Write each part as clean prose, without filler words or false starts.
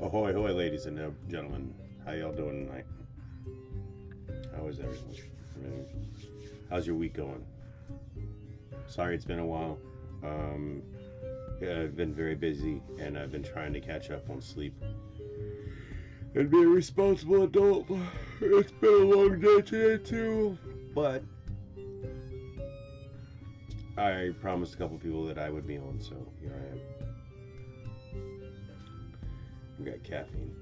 Ahoy, hoy, ladies and gentlemen. How y'all doing tonight? How is everyone? How's your week going? Sorry it's been a while. Yeah, I've been very busy, and I've been trying to catch up on sleep and be a responsible adult. It's been a long day today, too. But I promised a couple people that I would be on, so here I am. We got caffeine.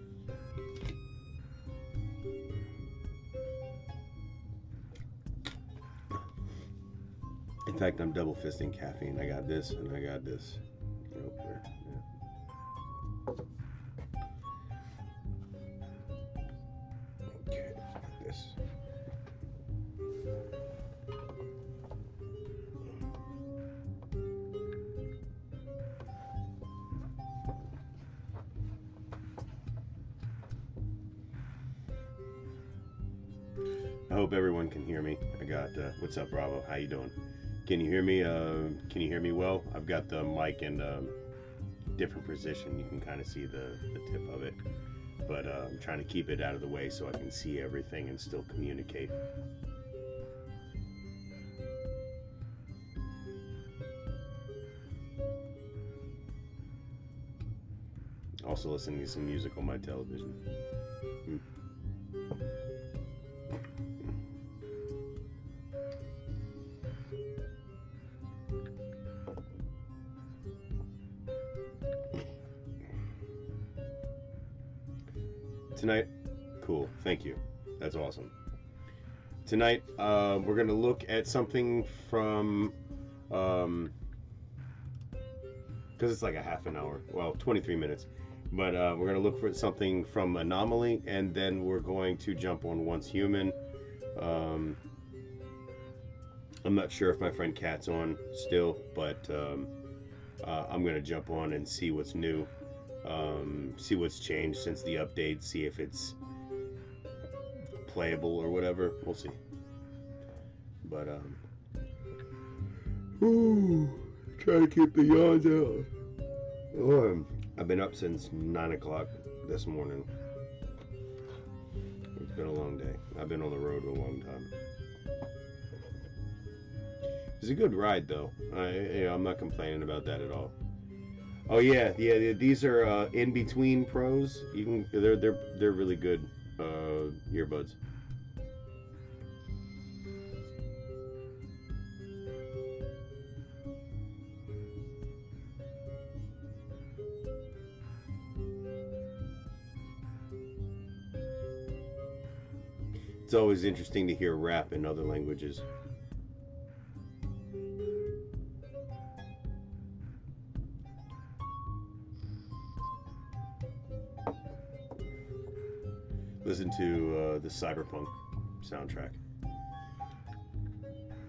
In fact, I'm double fisting caffeine. I got this and I got this. Nope, there. Yeah. Okay, this. I hope everyone can hear me. I got what's up, Bravo? How you doing? Can you hear me? Can you hear me well? I've got the mic in different position. You can kind of see the tip of it, but I'm trying to keep it out of the way so I can see everything and still communicate. Also listening to some music on my television. Tonight, cool, thank you. That's awesome. Tonight, we're gonna look at something from, because it's like a half an hour, well, 23 minutes. But we're gonna look for something from Anomaly, and then we're going to jump on Once Human. I'm not sure if my friend Kat's on still, but I'm gonna jump on and see what's new. See what's changed since the update, see if it's playable or whatever. We'll see. But try to keep the yawns out. I've been up since 9 o'clock this morning. It's been a long day. I've been on the road a long time. It's a good ride though. I'm not complaining about that at all. Oh yeah. These are in between pros. You can they're really good earbuds. It's always interesting to hear rap in other languages. Listen to the Cyberpunk soundtrack.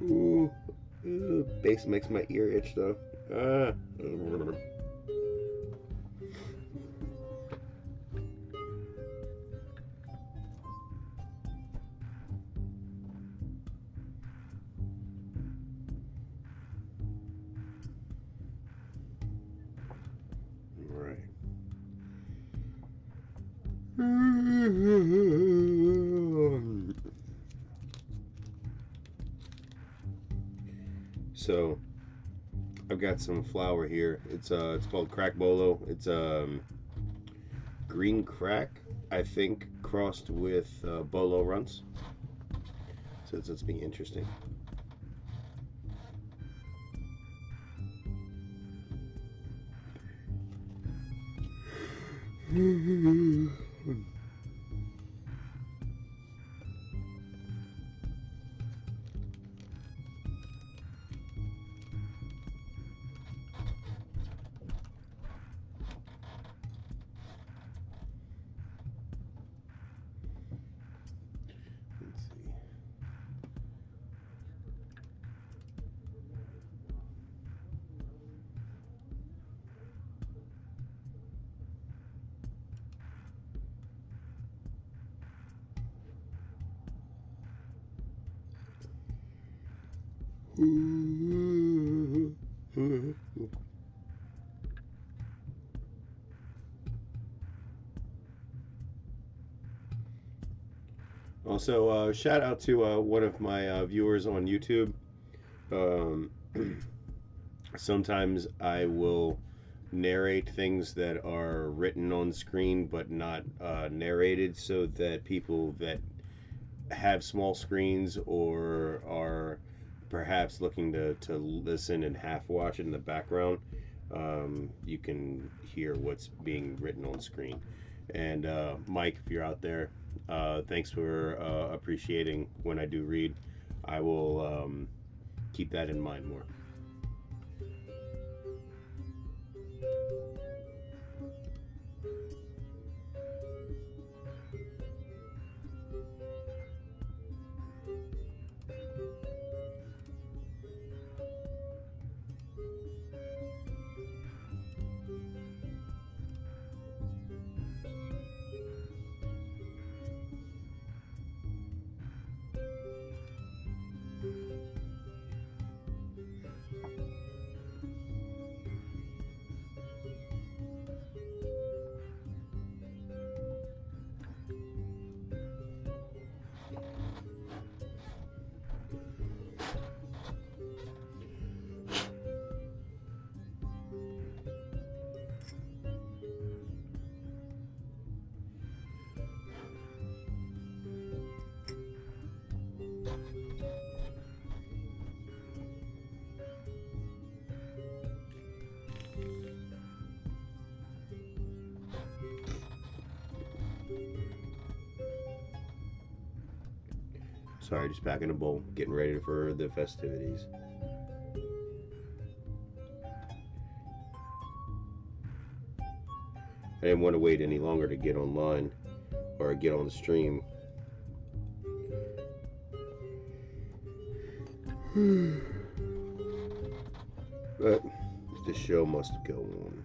Ooh, bass makes my ear itch though. Right. So I've got some flour here. It's called Crack Bolo. It's green crack, I think, crossed with Bolo Runts. So it's being interesting. Let's see. Also, shout out to one of my viewers on YouTube. Um, Sometimes I will narrate things that are written on screen but not narrated, so that people that have small screens or are perhaps looking to listen and half watch it in the background, you can hear what's being written on screen. And Mike, if you're out there, thanks for appreciating when I do read. I will keep that in mind more. Sorry, just packing a bowl, getting ready for the festivities. I didn't want to wait any longer to get online or get on the stream. But the show must go on.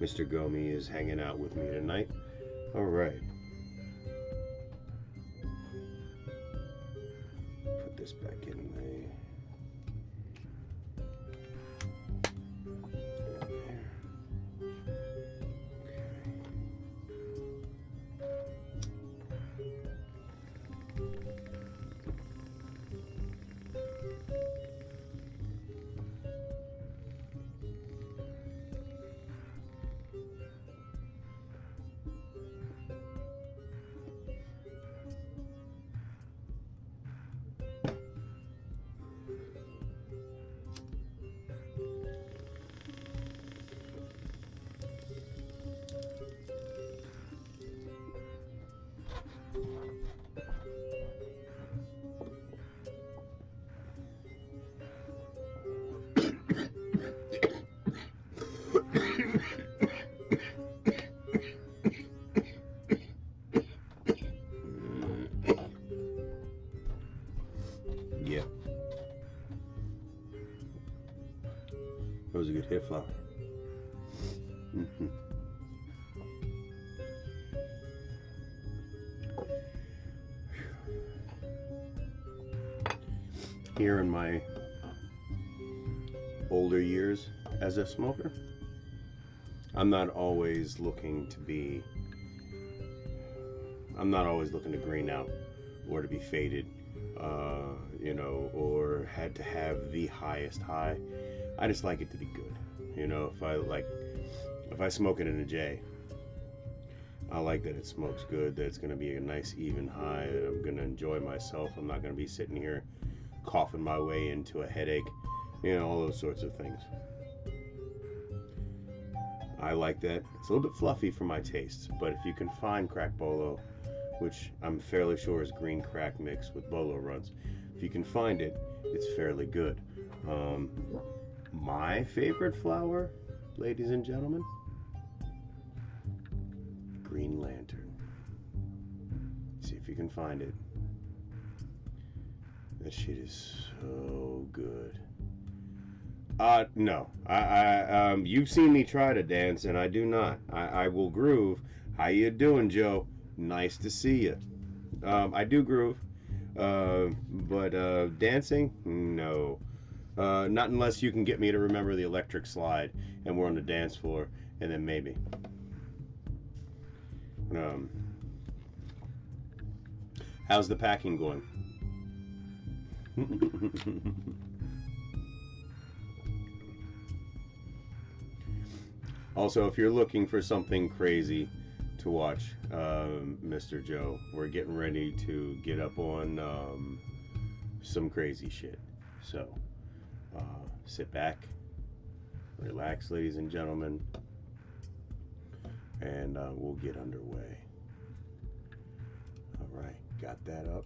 Mr. Gnome is hanging out with me tonight. All right. Put this back in there. That was a good hit flower. Here in my older years as a smoker, I'm not always looking to green out or to be faded, or had to have the highest high. I just like it to be good. If I smoke it in a J, I like that it smokes good, that it's going to be a nice even high, that I'm going to enjoy myself. I'm not going to be sitting here coughing my way into a headache, all those sorts of things. I like that. It's a little bit fluffy for my tastes, but if you can find crack bolo, which I'm fairly sure is green crack mixed with bolo runs, if you can find it, it's fairly good. My favorite flower, ladies and gentlemen, Green Lantern. See if you can find it. That shit is so good. No. You've seen me try to dance, and I do not. I will groove, How you doing, Joe? Nice to see you. I do groove, but dancing? No. Not unless you can get me to remember the electric slide and we're on the dance floor, and then maybe. Um, how's the packing going? Also, if you're looking for something crazy to watch, Mr. Joe, we're getting ready to get up on some crazy shit. So, sit back, relax, ladies and gentlemen, and we'll get underway. All right, got that up.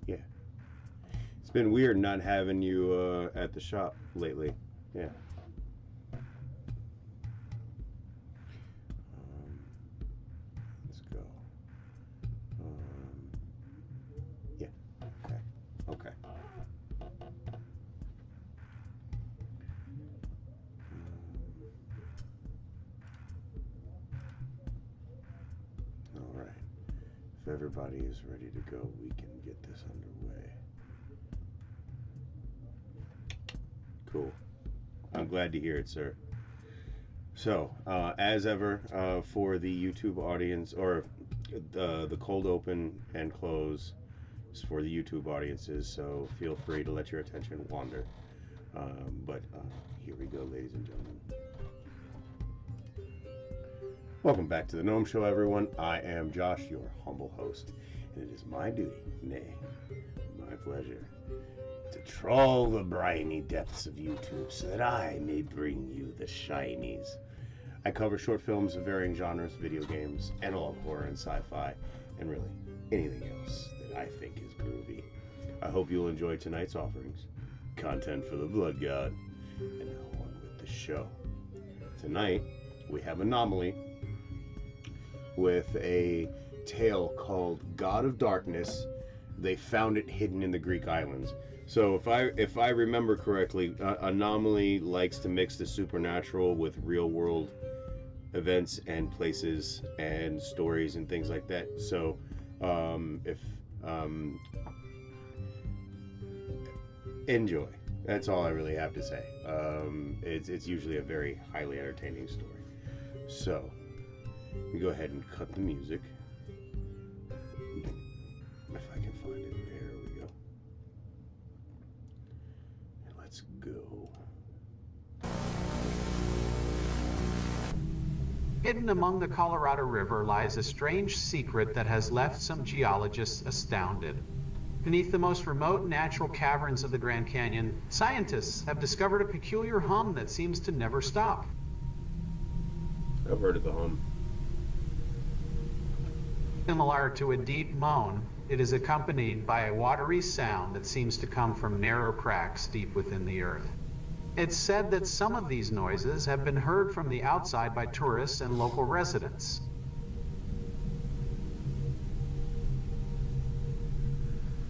Yeah. It's been weird not having you at the shop lately. Yeah. Let's go. Yeah. Okay. Okay. All right. If everybody is ready to go, we can get this underway. Cool. I'm glad to hear it, sir. So, as ever, for the YouTube audience, or the cold open and close is for the YouTube audiences, so feel free to let your attention wander. But here we go, ladies and gentlemen. Welcome back to the Gnome Show, everyone. I am Josh, your humble host, and it is my duty, nay, my pleasure, to trawl the briny depths of YouTube so that I may bring you the shinies. I cover short films of varying genres, video games, analog horror and sci-fi, and really anything else that I think is groovy. I hope you'll enjoy tonight's offerings, content for the blood god, and now on with the show. Tonight, we have Anomaly with a tale called God of Darkness. They found it hidden in the Greek islands. So if I remember correctly, Anomaly likes to mix the supernatural with real world events and places and stories and things like that. So enjoy. That's all I really have to say. It's usually a very highly entertaining story. So we go ahead and cut the music. If I can find it. There we go. And let's go. Hidden among the Colorado River lies a strange secret that has left some geologists astounded. Beneath the most remote natural caverns of the Grand Canyon, scientists have discovered a peculiar hum that seems to never stop. I've heard of the hum. Similar to a deep moan, it is accompanied by a watery sound that seems to come from narrow cracks deep within the earth. It's said that some of these noises have been heard from the outside by tourists and local residents.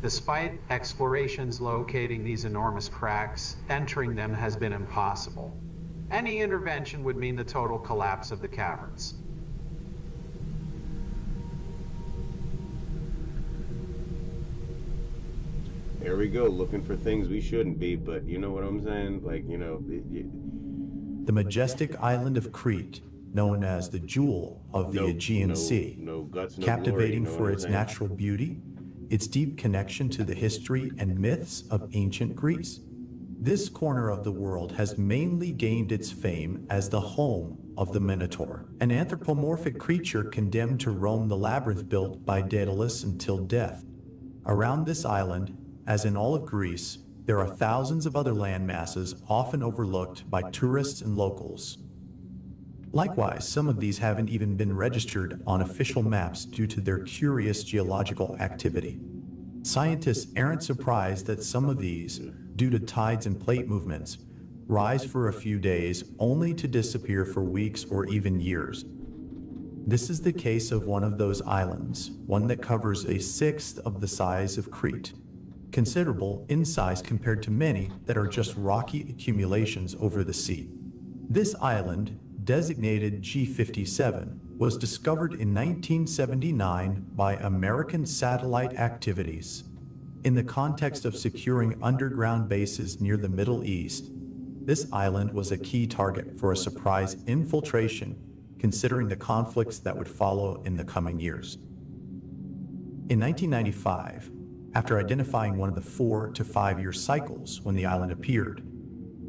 Despite explorations locating these enormous cracks, entering them has been impossible. Any intervention would mean the total collapse of the caverns. There we go, looking for things we shouldn't be, but you know what I'm saying? Like, you know... The majestic island of Crete, known as the jewel of the Aegean Sea, captivating for its natural beauty, its deep connection to the history and myths of ancient Greece. This corner of the world has mainly gained its fame as the home of the Minotaur, an anthropomorphic creature condemned to roam the labyrinth built by Daedalus until death. Around this island, as in all of Greece, there are thousands of other land masses often overlooked by tourists and locals. Likewise, some of these haven't even been registered on official maps due to their curious geological activity. Scientists aren't surprised that some of these, due to tides and plate movements, rise for a few days only to disappear for weeks or even years. This is the case of one of those islands, one that covers a sixth of the size of Crete. considerable in size compared to many that are just rocky accumulations over the sea. This island, designated G57, was discovered in 1979 by American satellite activities. In the context of securing underground bases near the Middle East, this island was a key target for a surprise infiltration, considering the conflicts that would follow in the coming years. In 1995, after identifying one of the 4 to 5 year cycles when the island appeared,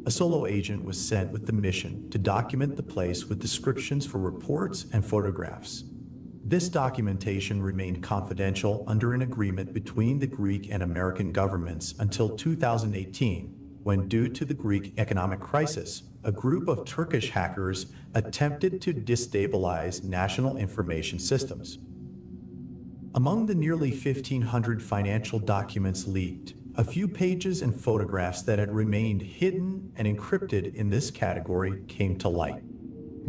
a solo agent was sent with the mission to document the place with descriptions for reports and photographs. This documentation remained confidential under an agreement between the Greek and American governments until 2018, when, due to the Greek economic crisis, a group of Turkish hackers attempted to destabilize national information systems. Among the nearly 1,500 financial documents leaked, a few pages and photographs that had remained hidden and encrypted in this category came to light.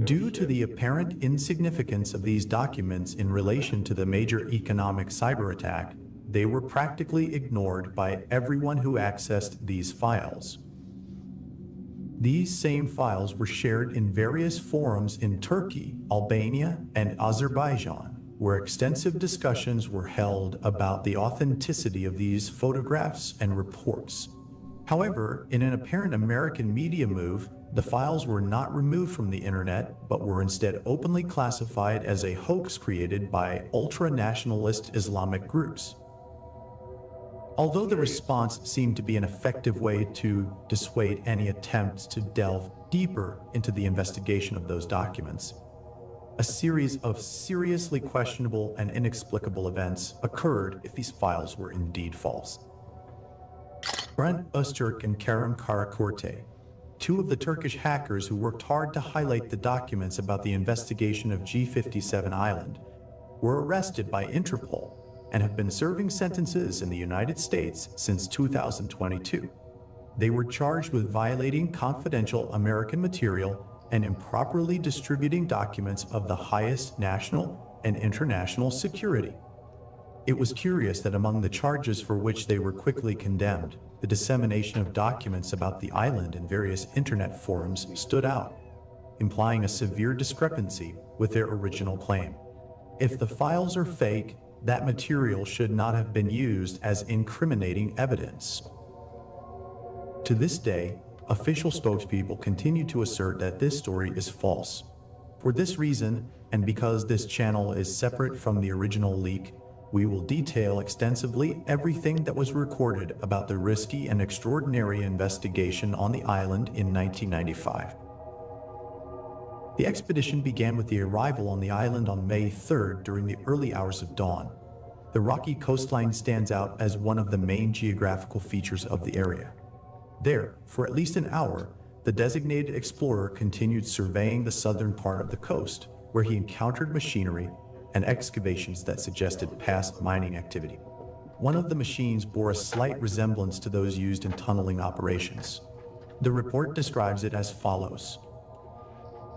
Due to the apparent insignificance of these documents in relation to the major economic cyber attack, they were practically ignored by everyone who accessed these files. These same files were shared in various forums in Turkey, Albania, and Azerbaijan, where extensive discussions were held about the authenticity of these photographs and reports. However, in an apparent American media move, the files were not removed from the internet, but were instead openly classified as a hoax created by ultra-nationalist Islamic groups. Although the response seemed to be an effective way to dissuade any attempts to delve deeper into the investigation of those documents, a series of seriously questionable and inexplicable events occurred if these files were indeed false. Brent Öztürk and Kerem Karakurte, 2 of the Turkish hackers who worked hard to highlight the documents about the investigation of G57 Island, were arrested by Interpol and have been serving sentences in the United States since 2022. They were charged with violating confidential American material and improperly distributing documents of the highest national and international security. It was curious that among the charges for which they were quickly condemned, the dissemination of documents about the island in various internet forums stood out, implying a severe discrepancy with their original claim. If the files are fake, that material should not have been used as incriminating evidence. To this day, official spokespeople continue to assert that this story is false. For this reason, and because this channel is separate from the original leak, we will detail extensively everything that was recorded about the risky and extraordinary investigation on the island in 1995. The expedition began with the arrival on the island on May 3rd during the early hours of dawn. The rocky coastline stands out as one of the main geographical features of the area. There, for at least an hour, the designated explorer continued surveying the southern part of the coast, where he encountered machinery and excavations that suggested past mining activity. One of the machines bore a slight resemblance to those used in tunneling operations. The report describes it as follows.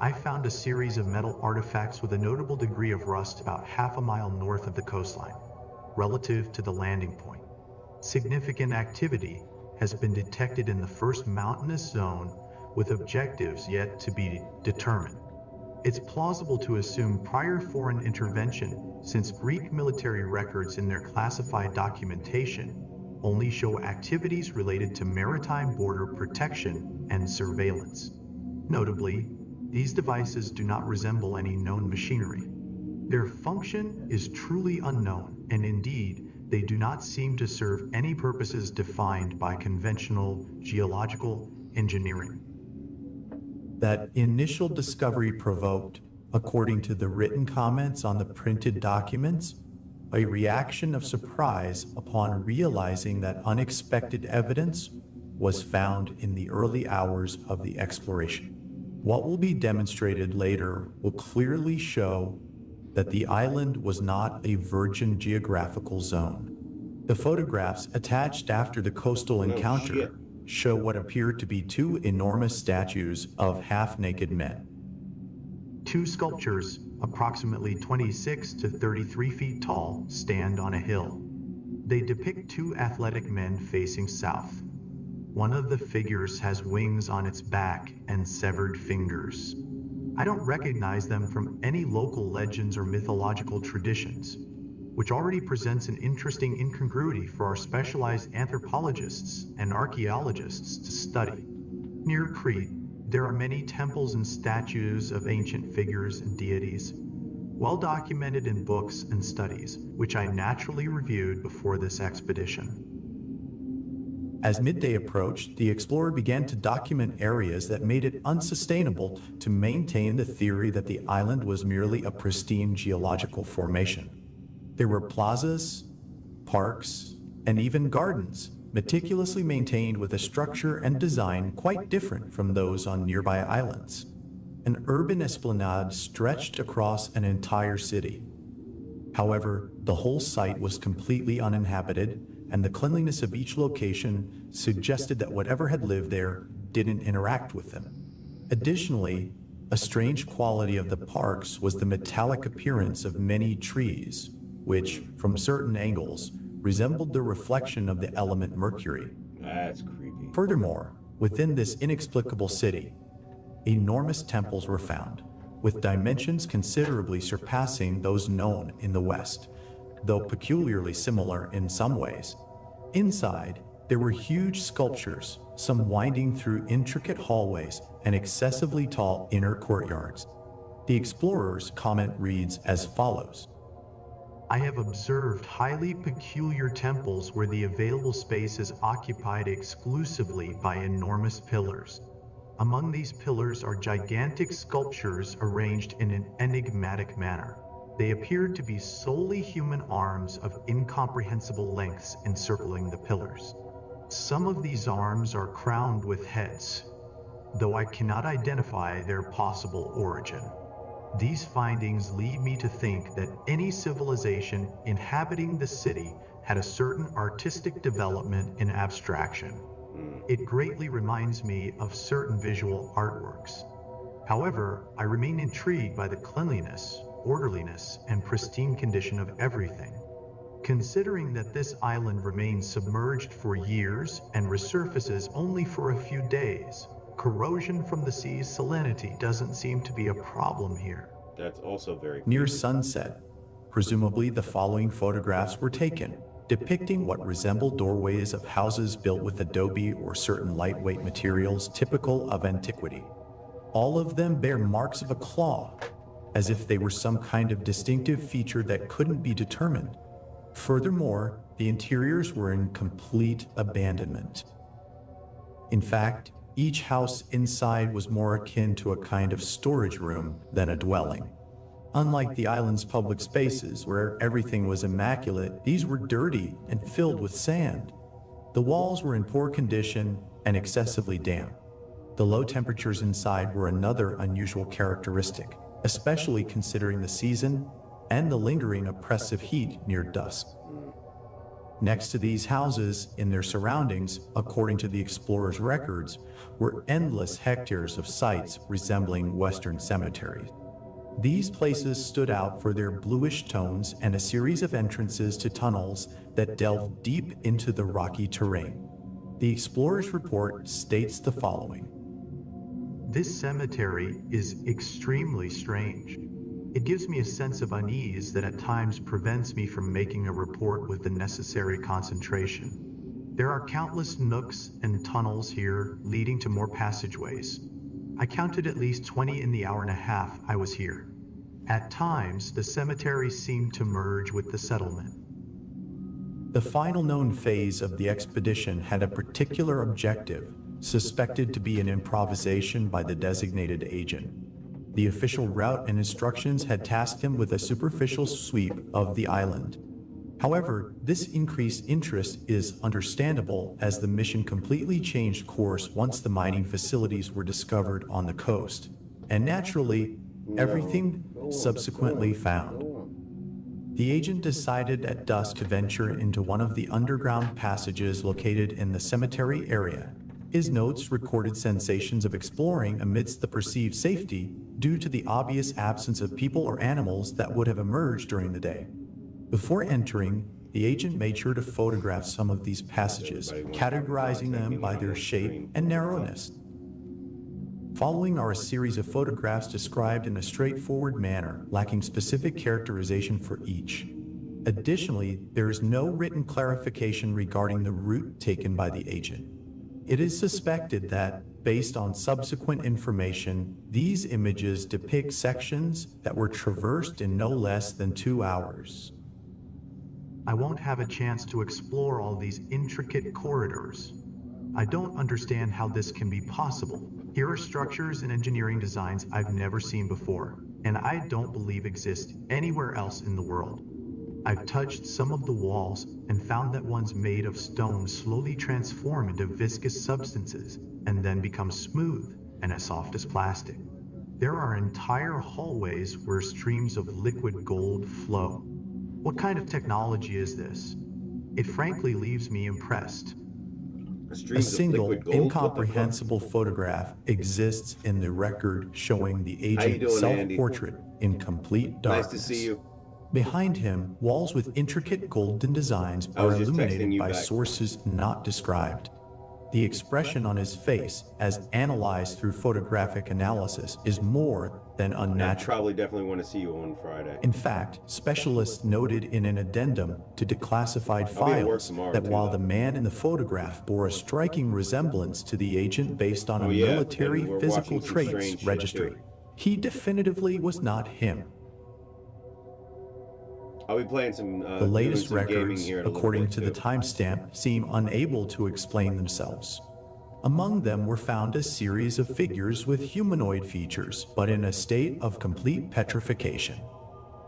I found a series of metal artifacts with a notable degree of rust about half a mile north of the coastline, relative to the landing point. Significant activity has been detected in the first mountainous zone, with objectives yet to be determined. It's plausible to assume prior foreign intervention, since Greek military records in their classified documentation only show activities related to maritime border protection and surveillance. Notably, these devices do not resemble any known machinery. Their function is truly unknown, and indeed, they do not seem to serve any purposes defined by conventional geological engineering. That initial discovery provoked, according to the written comments on the printed documents, a reaction of surprise upon realizing that unexpected evidence was found in the early hours of the exploration. What will be demonstrated later will clearly show that the island was not a virgin geographical zone. The photographs attached after the coastal encounter show what appear to be 2 enormous statues of half-naked men. 2 sculptures, approximately 26 to 33 feet tall, stand on a hill. They depict two athletic men facing south. One of the figures has wings on its back and severed fingers. I don't recognize them from any local legends or mythological traditions, which already presents an interesting incongruity for our specialized anthropologists and archaeologists to study. Near Crete, there are many temples and statues of ancient figures and deities, well documented in books and studies, which I naturally reviewed before this expedition. As midday approached, the explorer began to document areas that made it unsustainable to maintain the theory that the island was merely a pristine geological formation. There were plazas, parks, and even gardens, meticulously maintained with a structure and design quite different from those on nearby islands. An urban esplanade stretched across an entire city. However, the whole site was completely uninhabited, and the cleanliness of each location suggested that whatever had lived there didn't interact with them. Additionally, a strange quality of the parks was the metallic appearance of many trees, which, from certain angles, resembled the reflection of the element mercury. That's creepy. Furthermore, within this inexplicable city, enormous temples were found, with dimensions considerably surpassing those known in the West, though peculiarly similar in some ways. Inside, there were huge sculptures, some winding through intricate hallways and excessively tall inner courtyards. The explorer's comment reads as follows: I have observed highly peculiar temples where the available space is occupied exclusively by enormous pillars. Among these pillars are gigantic sculptures arranged in an enigmatic manner. They appeared to be solely human arms of incomprehensible lengths encircling the pillars. Some of these arms are crowned with heads, though I cannot identify their possible origin. These findings lead me to think that any civilization inhabiting the city had a certain artistic development in abstraction. It greatly reminds me of certain visual artworks. However, I remain intrigued by the cleanliness, orderliness, and pristine condition of everything. Considering that this island remains submerged for years and resurfaces only for a few days, corrosion from the sea's salinity doesn't seem to be a problem here. That's also very Near creepy. sunset, presumably the following photographs were taken, depicting what resembled doorways of houses built with adobe or certain lightweight materials typical of antiquity. All of them bear marks of a claw, as if they were some kind of distinctive feature that couldn't be determined. Furthermore, the interiors were in complete abandonment. In fact, each house inside was more akin to a kind of storage room than a dwelling. Unlike the island's public spaces, where everything was immaculate, these were dirty and filled with sand. The walls were in poor condition and excessively damp. The low temperatures inside were another unusual characteristic, especially considering the season and the lingering oppressive heat near dusk. Next to these houses, in their surroundings, according to the explorer's records, were endless hectares of sites resembling Western cemeteries. These places stood out for their bluish tones and a series of entrances to tunnels that delved deep into the rocky terrain. The explorer's report states the following: This cemetery is extremely strange. It gives me a sense of unease that at times prevents me from making a report with the necessary concentration. There are countless nooks and tunnels here leading to more passageways. I counted at least 20 in the hour and a half I was here. At times, the cemetery seemed to merge with the settlement. The final known phase of the expedition had a particular objective, suspected to be an improvisation by the designated agent. The official route and instructions had tasked him with a superficial sweep of the island. However, this increased interest is understandable as the mission completely changed course once the mining facilities were discovered on the coast, and naturally, everything subsequently found. The agent decided at dusk to venture into one of the underground passages located in the cemetery area. His notes recorded sensations of exploring amidst the perceived safety due to the obvious absence of people or animals that would have emerged during the day. Before entering, the agent made sure to photograph some of these passages, categorizing them by their shape and narrowness. Following are a series of photographs described in a straightforward manner, lacking specific characterization for each. Additionally, there is no written clarification regarding the route taken by the agent. It is suspected that, based on subsequent information, these images depict sections that were traversed in no less than 2 hours. I won't have a chance to explore all these intricate corridors. I don't understand how this can be possible. Here are structures and engineering designs I've never seen before, and I don't believe exist anywhere else in the world. I've touched some of the walls and found that ones made of stone slowly transform into viscous substances and then become smooth and as soft as plastic. There are entire hallways where streams of liquid gold flow. What kind of technology is this? It frankly leaves me impressed. A single, incomprehensible photograph exists in the record showing the agent's self-portrait in complete darkness. Nice to see you. Behind him, walls with intricate golden designs are illuminated by sources not described. The expression on his face, as analyzed through photographic analysis, is more than unnatural. I probably definitely want to see you on Friday. In fact, specialists noted in an addendum to declassified files that while the man in the photograph bore a striking resemblance to the agent based on a military physical traits registry, he definitively was not him. I'll be playing some the latest records, according to the timestamp, seem unable to explain themselves. Among them were found a series of figures with humanoid features, but in a state of complete petrification.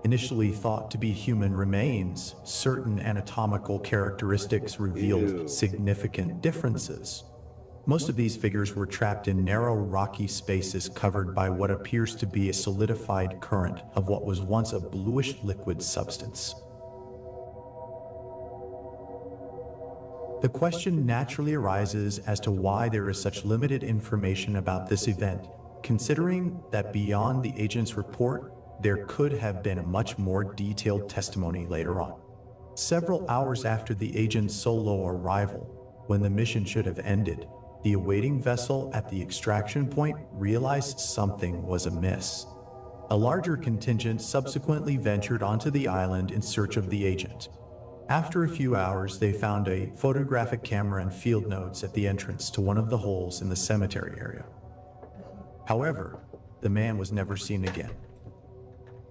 Initially thought to be human remains, certain anatomical characteristics revealed significant differences. Most of these figures were trapped in narrow rocky spaces covered by what appears to be a solidified current of what was once a bluish liquid substance. The question naturally arises as to why there is such limited information about this event, considering that beyond the agent's report, there could have been a much more detailed testimony later on. Several hours after the agent's solo arrival, when the mission should have ended, the awaiting vessel at the extraction point realized something was amiss. A larger contingent subsequently ventured onto the island in search of the agent. After a few hours, they found a photographic camera and field notes at the entrance to one of the holes in the cemetery area. However, the man was never seen again.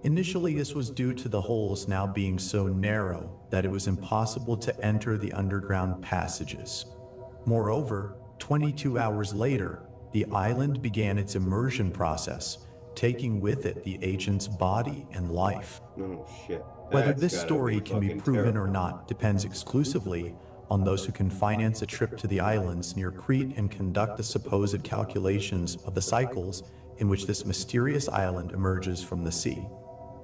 Initially, this was due to the holes now being so narrow that it was impossible to enter the underground passages. Moreover, 22 hours later, the island began its immersion process, taking with it the agent's body and life. Oh, shit. Whether this story can be proven or not depends exclusively on those who can finance a trip to the islands near Crete and conduct the supposed calculations of the cycles in which this mysterious island emerges from the sea.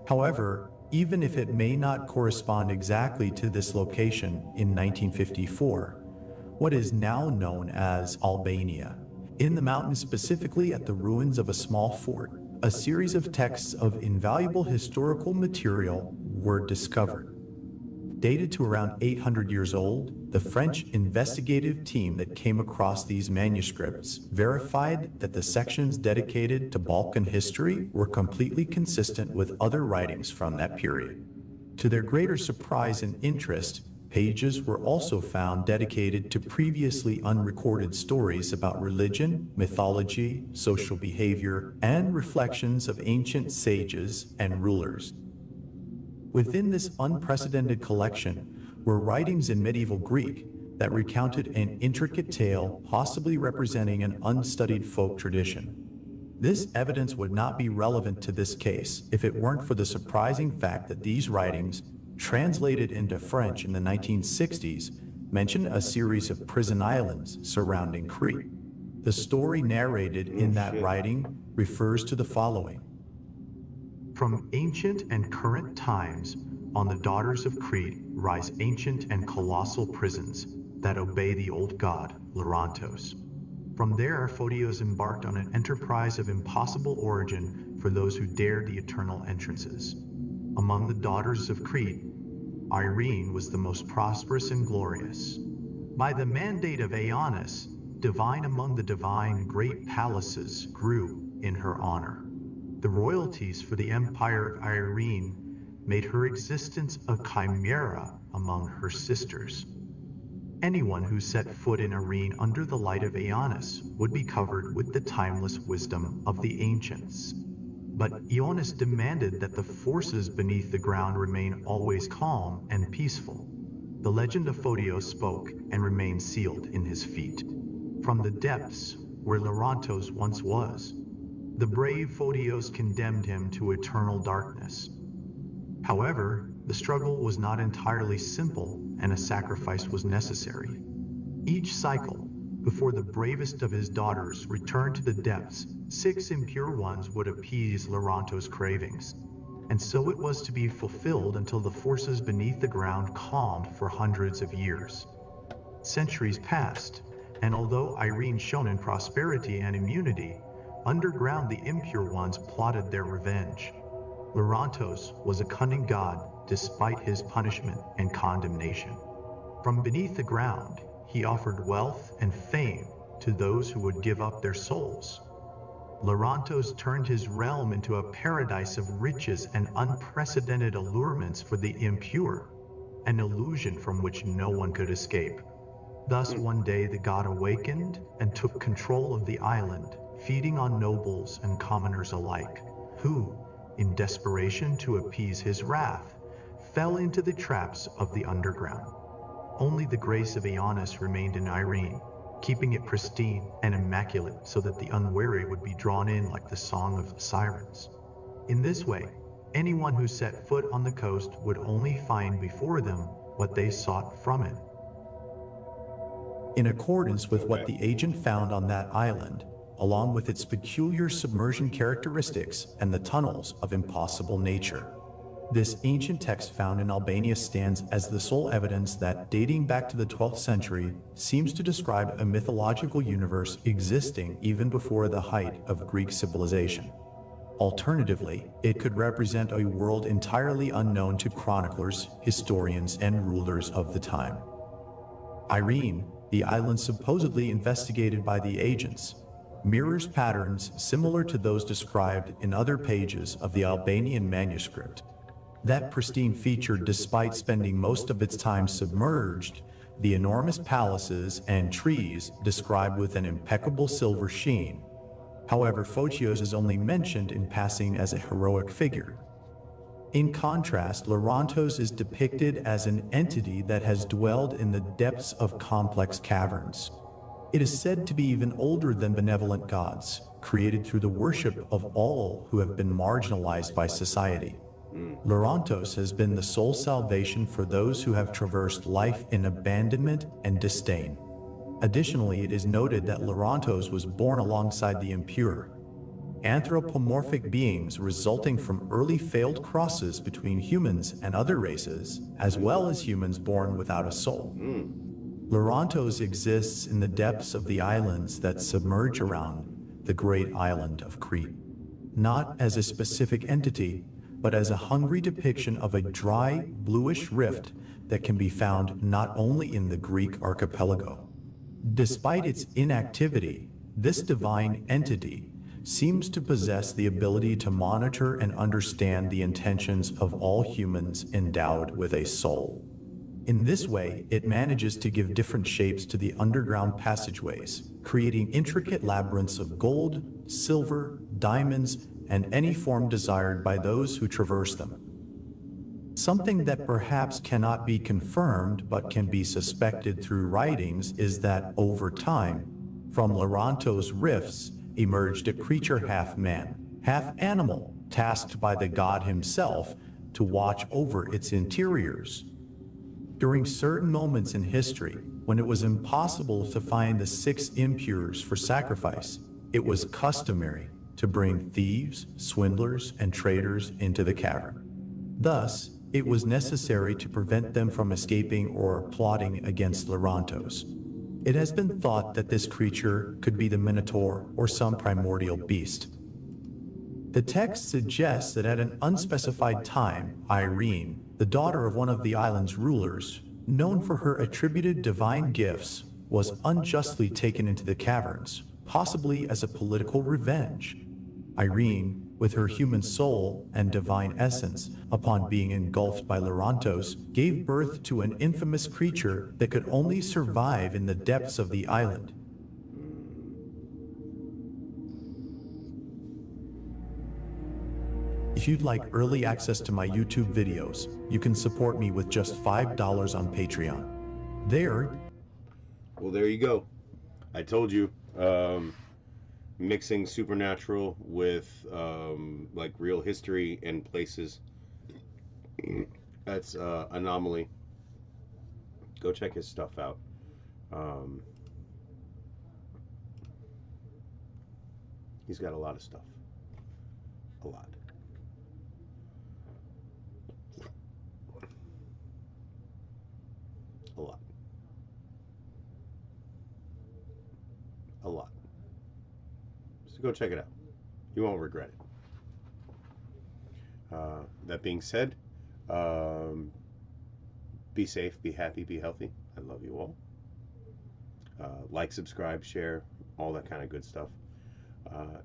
However, even if it may not correspond exactly to this location in 1954, what is now known as Albania, in the mountains, specifically at the ruins of a small fort, a series of texts of invaluable historical material were discovered. Dated to around 800 years old, the French investigative team that came across these manuscripts verified that the sections dedicated to Balkan history were completely consistent with other writings from that period. To their greater surprise and interest, pages were also found dedicated to previously unrecorded stories about religion, mythology, social behavior, and reflections of ancient sages and rulers. Within this unprecedented collection were writings in medieval Greek that recounted an intricate tale, possibly representing an unstudied folk tradition. This evidence would not be relevant to this case if it weren't for the surprising fact that these writings, translated into French in the 1960s, mention a series of prison islands surrounding Crete. The story narrated in that writing refers to the following. From ancient and current times, on the daughters of Crete rise ancient and colossal prisons that obey the old god, Lerontos. From there, Photios embarked on an enterprise of impossible origin for those who dared the eternal entrances. Among the daughters of Crete, Irene was the most prosperous and glorious. By the mandate of Aeonus, divine among the divine, great palaces grew in her honor. The royalties for the empire of Irene made her existence a chimera among her sisters. Anyone who set foot in Irene under the light of Aeonus would be covered with the timeless wisdom of the ancients. But Aeonus demanded that the forces beneath the ground remain always calm and peaceful. The legend of Photios spoke and remained sealed in his feet. From the depths where Lerontos once was, the brave Photios condemned him to eternal darkness. However, the struggle was not entirely simple, and a sacrifice was necessary. Each cycle, before the bravest of his daughters returned to the depths, 6 impure ones would appease Lerontos' cravings. And so it was to be fulfilled until the forces beneath the ground calmed for hundreds of years. Centuries passed, and although Irene shone in prosperity and immunity, underground the impure ones plotted their revenge. Lerontos was a cunning god despite his punishment and condemnation. From beneath the ground, he offered wealth and fame to those who would give up their souls. Lerontos turned his realm into a paradise of riches and unprecedented allurements for the impure, an illusion from which no one could escape. Thus one day the god awakened and took control of the island, feeding on nobles and commoners alike, who, in desperation to appease his wrath, fell into the traps of the underground. Only the grace of Aeonus remained in Irene, keeping it pristine and immaculate so that the unwary would be drawn in like the song of sirens. In this way, anyone who set foot on the coast would only find before them what they sought from it. In accordance with what the agent found on that island, along with its peculiar submersion characteristics and the tunnels of impossible nature. This ancient text found in Albania stands as the sole evidence that, dating back to the 12th century, seems to describe a mythological universe existing even before the height of Greek civilization. Alternatively, it could represent a world entirely unknown to chroniclers, historians, and rulers of the time. Irene, the island supposedly investigated by the agents, mirrors patterns similar to those described in other pages of the Albanian manuscript. That pristine feature, despite spending most of its time submerged, the enormous palaces and trees described with an impeccable silver sheen. However, Photios is only mentioned in passing as a heroic figure. In contrast, Lerontos is depicted as an entity that has dwelled in the depths of complex caverns. It is said to be even older than benevolent gods, created through the worship of all who have been marginalized by society. Lerontos has been the sole salvation for those who have traversed life in abandonment and disdain. Additionally, it is noted that Lerontos was born alongside the impure, anthropomorphic beings resulting from early failed crosses between humans and other races, as well as humans born without a soul. Lerontos exists in the depths of the islands that submerge around the great island of Crete, not as a specific entity, but as a hungry depiction of a dry, bluish rift that can be found not only in the Greek archipelago. Despite its inactivity, this divine entity seems to possess the ability to monitor and understand the intentions of all humans endowed with a soul. In this way, it manages to give different shapes to the underground passageways, creating intricate labyrinths of gold, silver, diamonds, and any form desired by those who traverse them. Something that perhaps cannot be confirmed but can be suspected through writings is that, over time, from Lerontos' rifts emerged a creature half man, half animal, tasked by the god himself to watch over its interiors. During certain moments in history, when it was impossible to find the 6 impures for sacrifice, it was customary to bring thieves, swindlers, and traitors into the cavern. Thus, it was necessary to prevent them from escaping or plotting against Lerontos. It has been thought that this creature could be the Minotaur or some primordial beast. The text suggests that at an unspecified time, Irene, the daughter of one of the island's rulers, known for her attributed divine gifts, was unjustly taken into the caverns, possibly as a political revenge. Irene, with her human soul and divine essence, upon being engulfed by Lorantos, gave birth to an infamous creature that could only survive in the depths of the island. If you'd like early access to my YouTube videos, you can support me with just $5 on Patreon. Well, there you go. I told you, mixing supernatural with like real history and places. That's Anomaly. Go check his stuff out. He's got a lot of stuff. A lot. A lot. A lot. So go check it out. You won't regret it. That being said, be safe, be happy, be healthy. I love you all. Like, subscribe, share, all that kind of good stuff.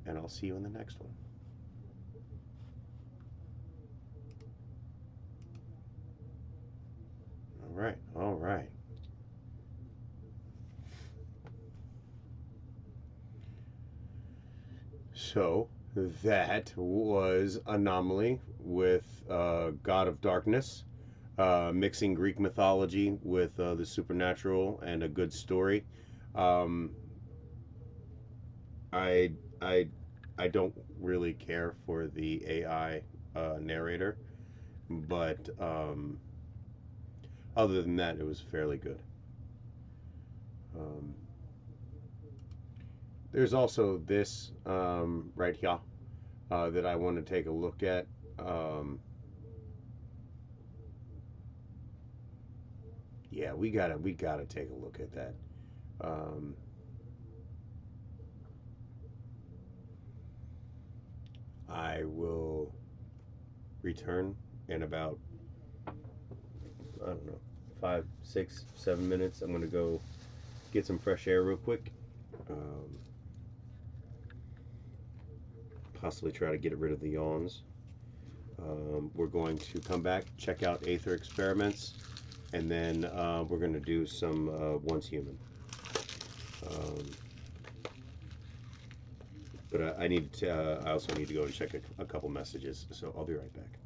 And I'll see you in the next one. All right, all right. So that was Anomaly with God of Darkness, mixing Greek mythology with the supernatural and a good story. I don't really care for the AI narrator, but other than that, it was fairly good. There's also this right here that I want to take a look at. Yeah, we gotta take a look at that. I will return in about, I don't know, 5, 6, 7 minutes. I'm gonna go get some fresh air real quick. Possibly try to get rid of the yawns. We're going to come back, check out Aether Experiments, and then we're going to do some Once Human. But I need to. I also need to go and check a couple messages, so I'll be right back.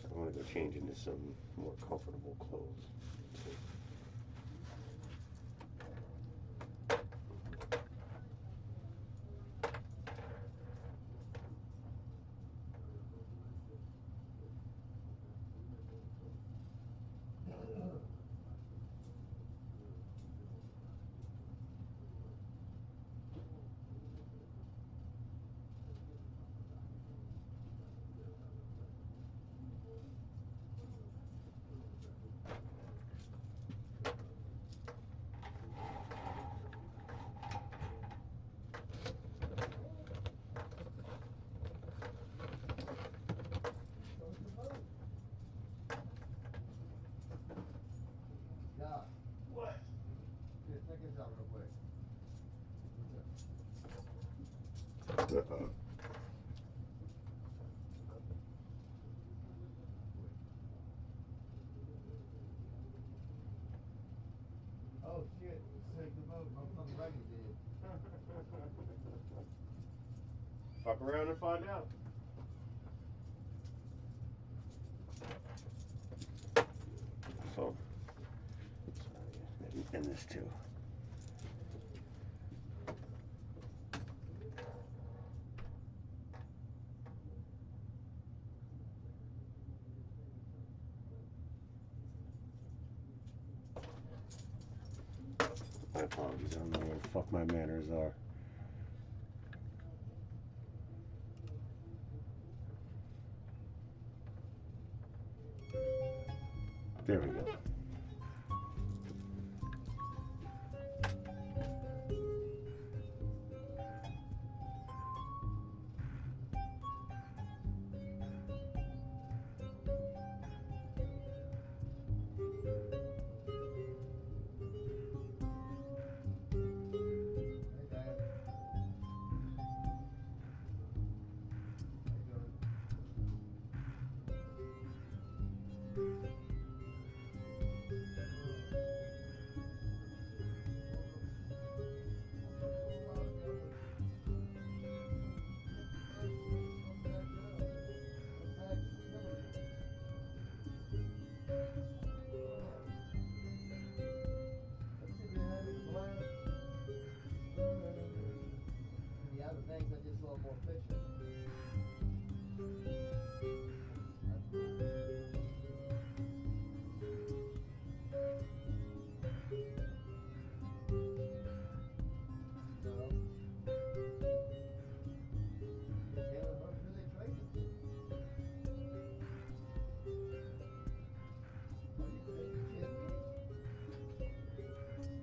I want to go change into some more comfortable clothes. Oh shit, saved the boat. Motherfucking Reagan did. Fuck around and find out. So, and this too. My apologies, I don't know where the fuck my manners are. There we go. things I just saw more fiction.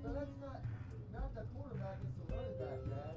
No, that's not the quarterback, it's the running back, Dad.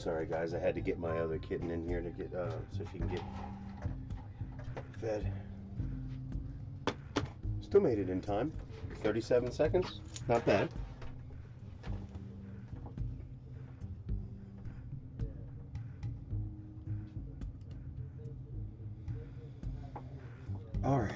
Sorry guys, I had to get my other kitten in here to get so she can get fed. Still made it in time. 37 seconds. Not bad. All right.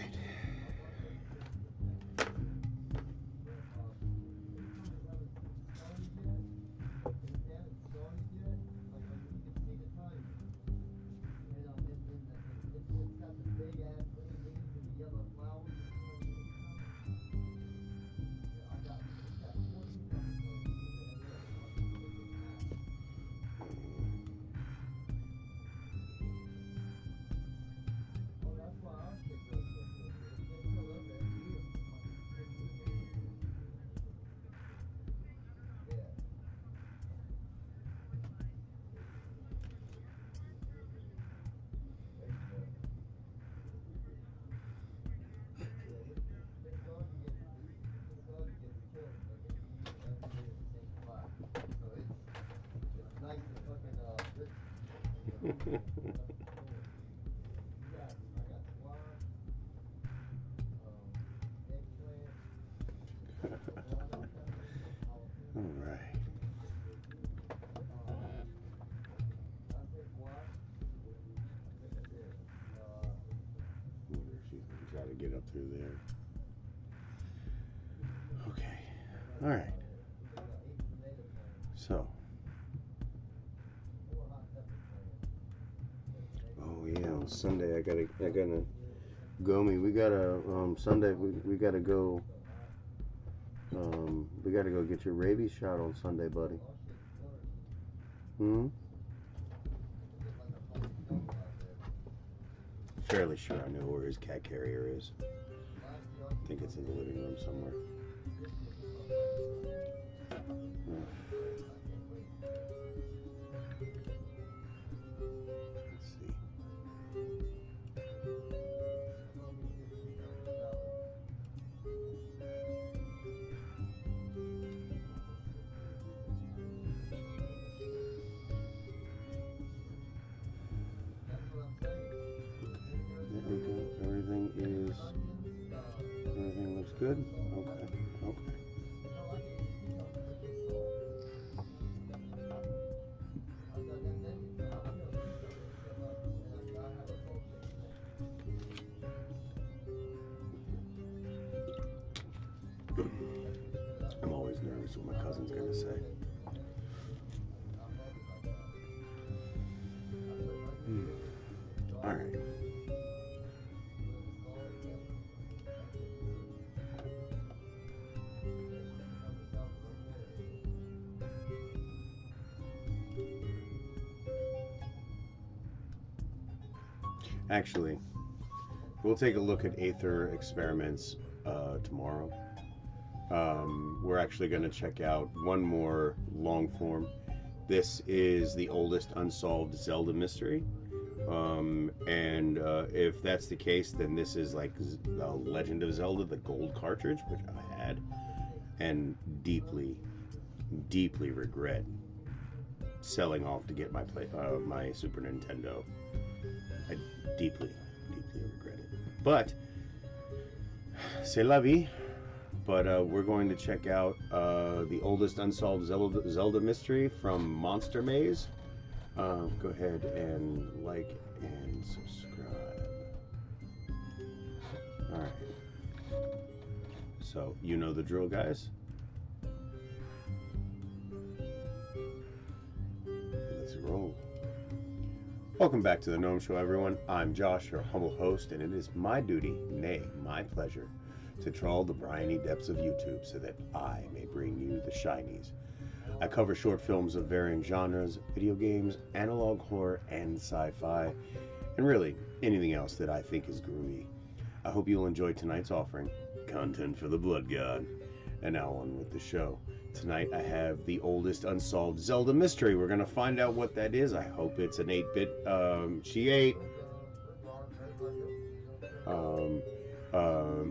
All right. Try to get up through there. Okay. All right. So. Oh yeah, on Sunday I gotta Gnome. We gotta Sunday we gotta go. We gotta go get your rabies shot on Sunday, buddy. Fairly sure I know where his cat carrier is. I think it's in the living room somewhere. Let's see. There we go. Everything looks good. Okay. I'm always nervous what my cousin's gonna say. All right. Actually, we'll take a look at Aether experiments tomorrow. We're actually going to check out one more long form. This is the oldest unsolved Zelda mystery. If that's the case, then this is like the Legend of Zelda, the gold cartridge, which I had, and deeply regret selling off to get my my Super Nintendo. I deeply regret it. But c'est la vie. But we're going to check out the oldest unsolved Zelda mystery from Monster Maze. Go ahead and like and subscribe. All right. So you know the drill, guys. Let's roll. Welcome back to the Gnome Show, everyone. I'm Josh, your humble host, and it is my duty, nay, my pleasure, to trawl the briny depths of YouTube so that I may bring you the shinies. I cover short films of varying genres, video games, analog horror, and sci-fi, and really anything else that I think is groovy. I hope you'll enjoy tonight's offering, content for the blood god. And now on with the show. Tonight I have the oldest unsolved Zelda mystery. We're gonna find out what that is. I hope it's an 8-bit. She ate.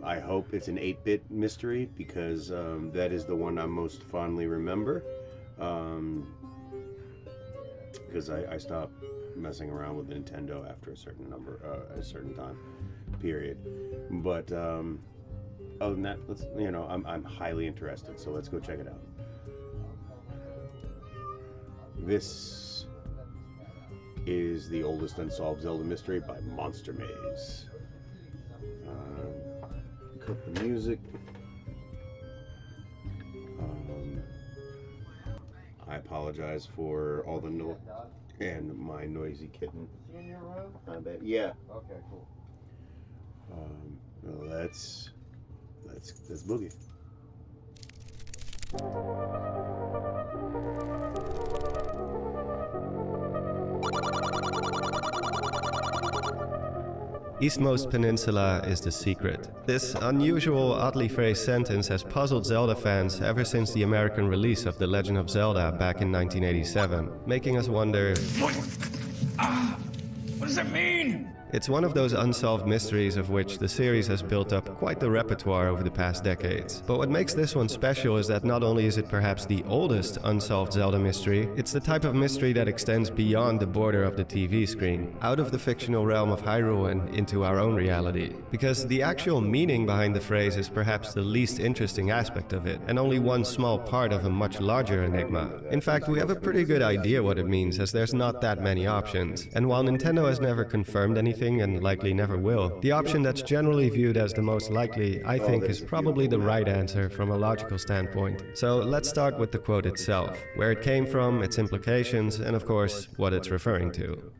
I hope it's an 8-bit mystery because that is the one I most fondly remember. because I stopped messing around with Nintendo after a certain time period. But other than that, I'm highly interested, so let's go check it out. This is the oldest unsolved Zelda mystery by Monster Maze. Cut the music. I apologize for all the noise and my noisy kitten. Is he in your room? I bet. Yeah. Okay, cool. Let's boogie. Eastmost Peninsula is the secret. This unusual, oddly phrased sentence has puzzled Zelda fans ever since the American release of The Legend of Zelda back in 1987, making us wonder, What does that mean? It's one of those unsolved mysteries of which the series has built up quite the repertoire over the past decades. But what makes this one special is that not only is it perhaps the oldest unsolved Zelda mystery, it's the type of mystery that extends beyond the border of the TV screen, out of the fictional realm of Hyrule and into our own reality. Because the actual meaning behind the phrase is perhaps the least interesting aspect of it, and only one small part of a much larger enigma. In fact, we have a pretty good idea what it means, as there's not that many options. And while Nintendo has never confirmed anything, and likely never will, the option that's generally viewed as the most likely, I think, is probably the right answer from a logical standpoint. So let's start with the quote itself, where it came from, its implications, and of course, what it's referring to.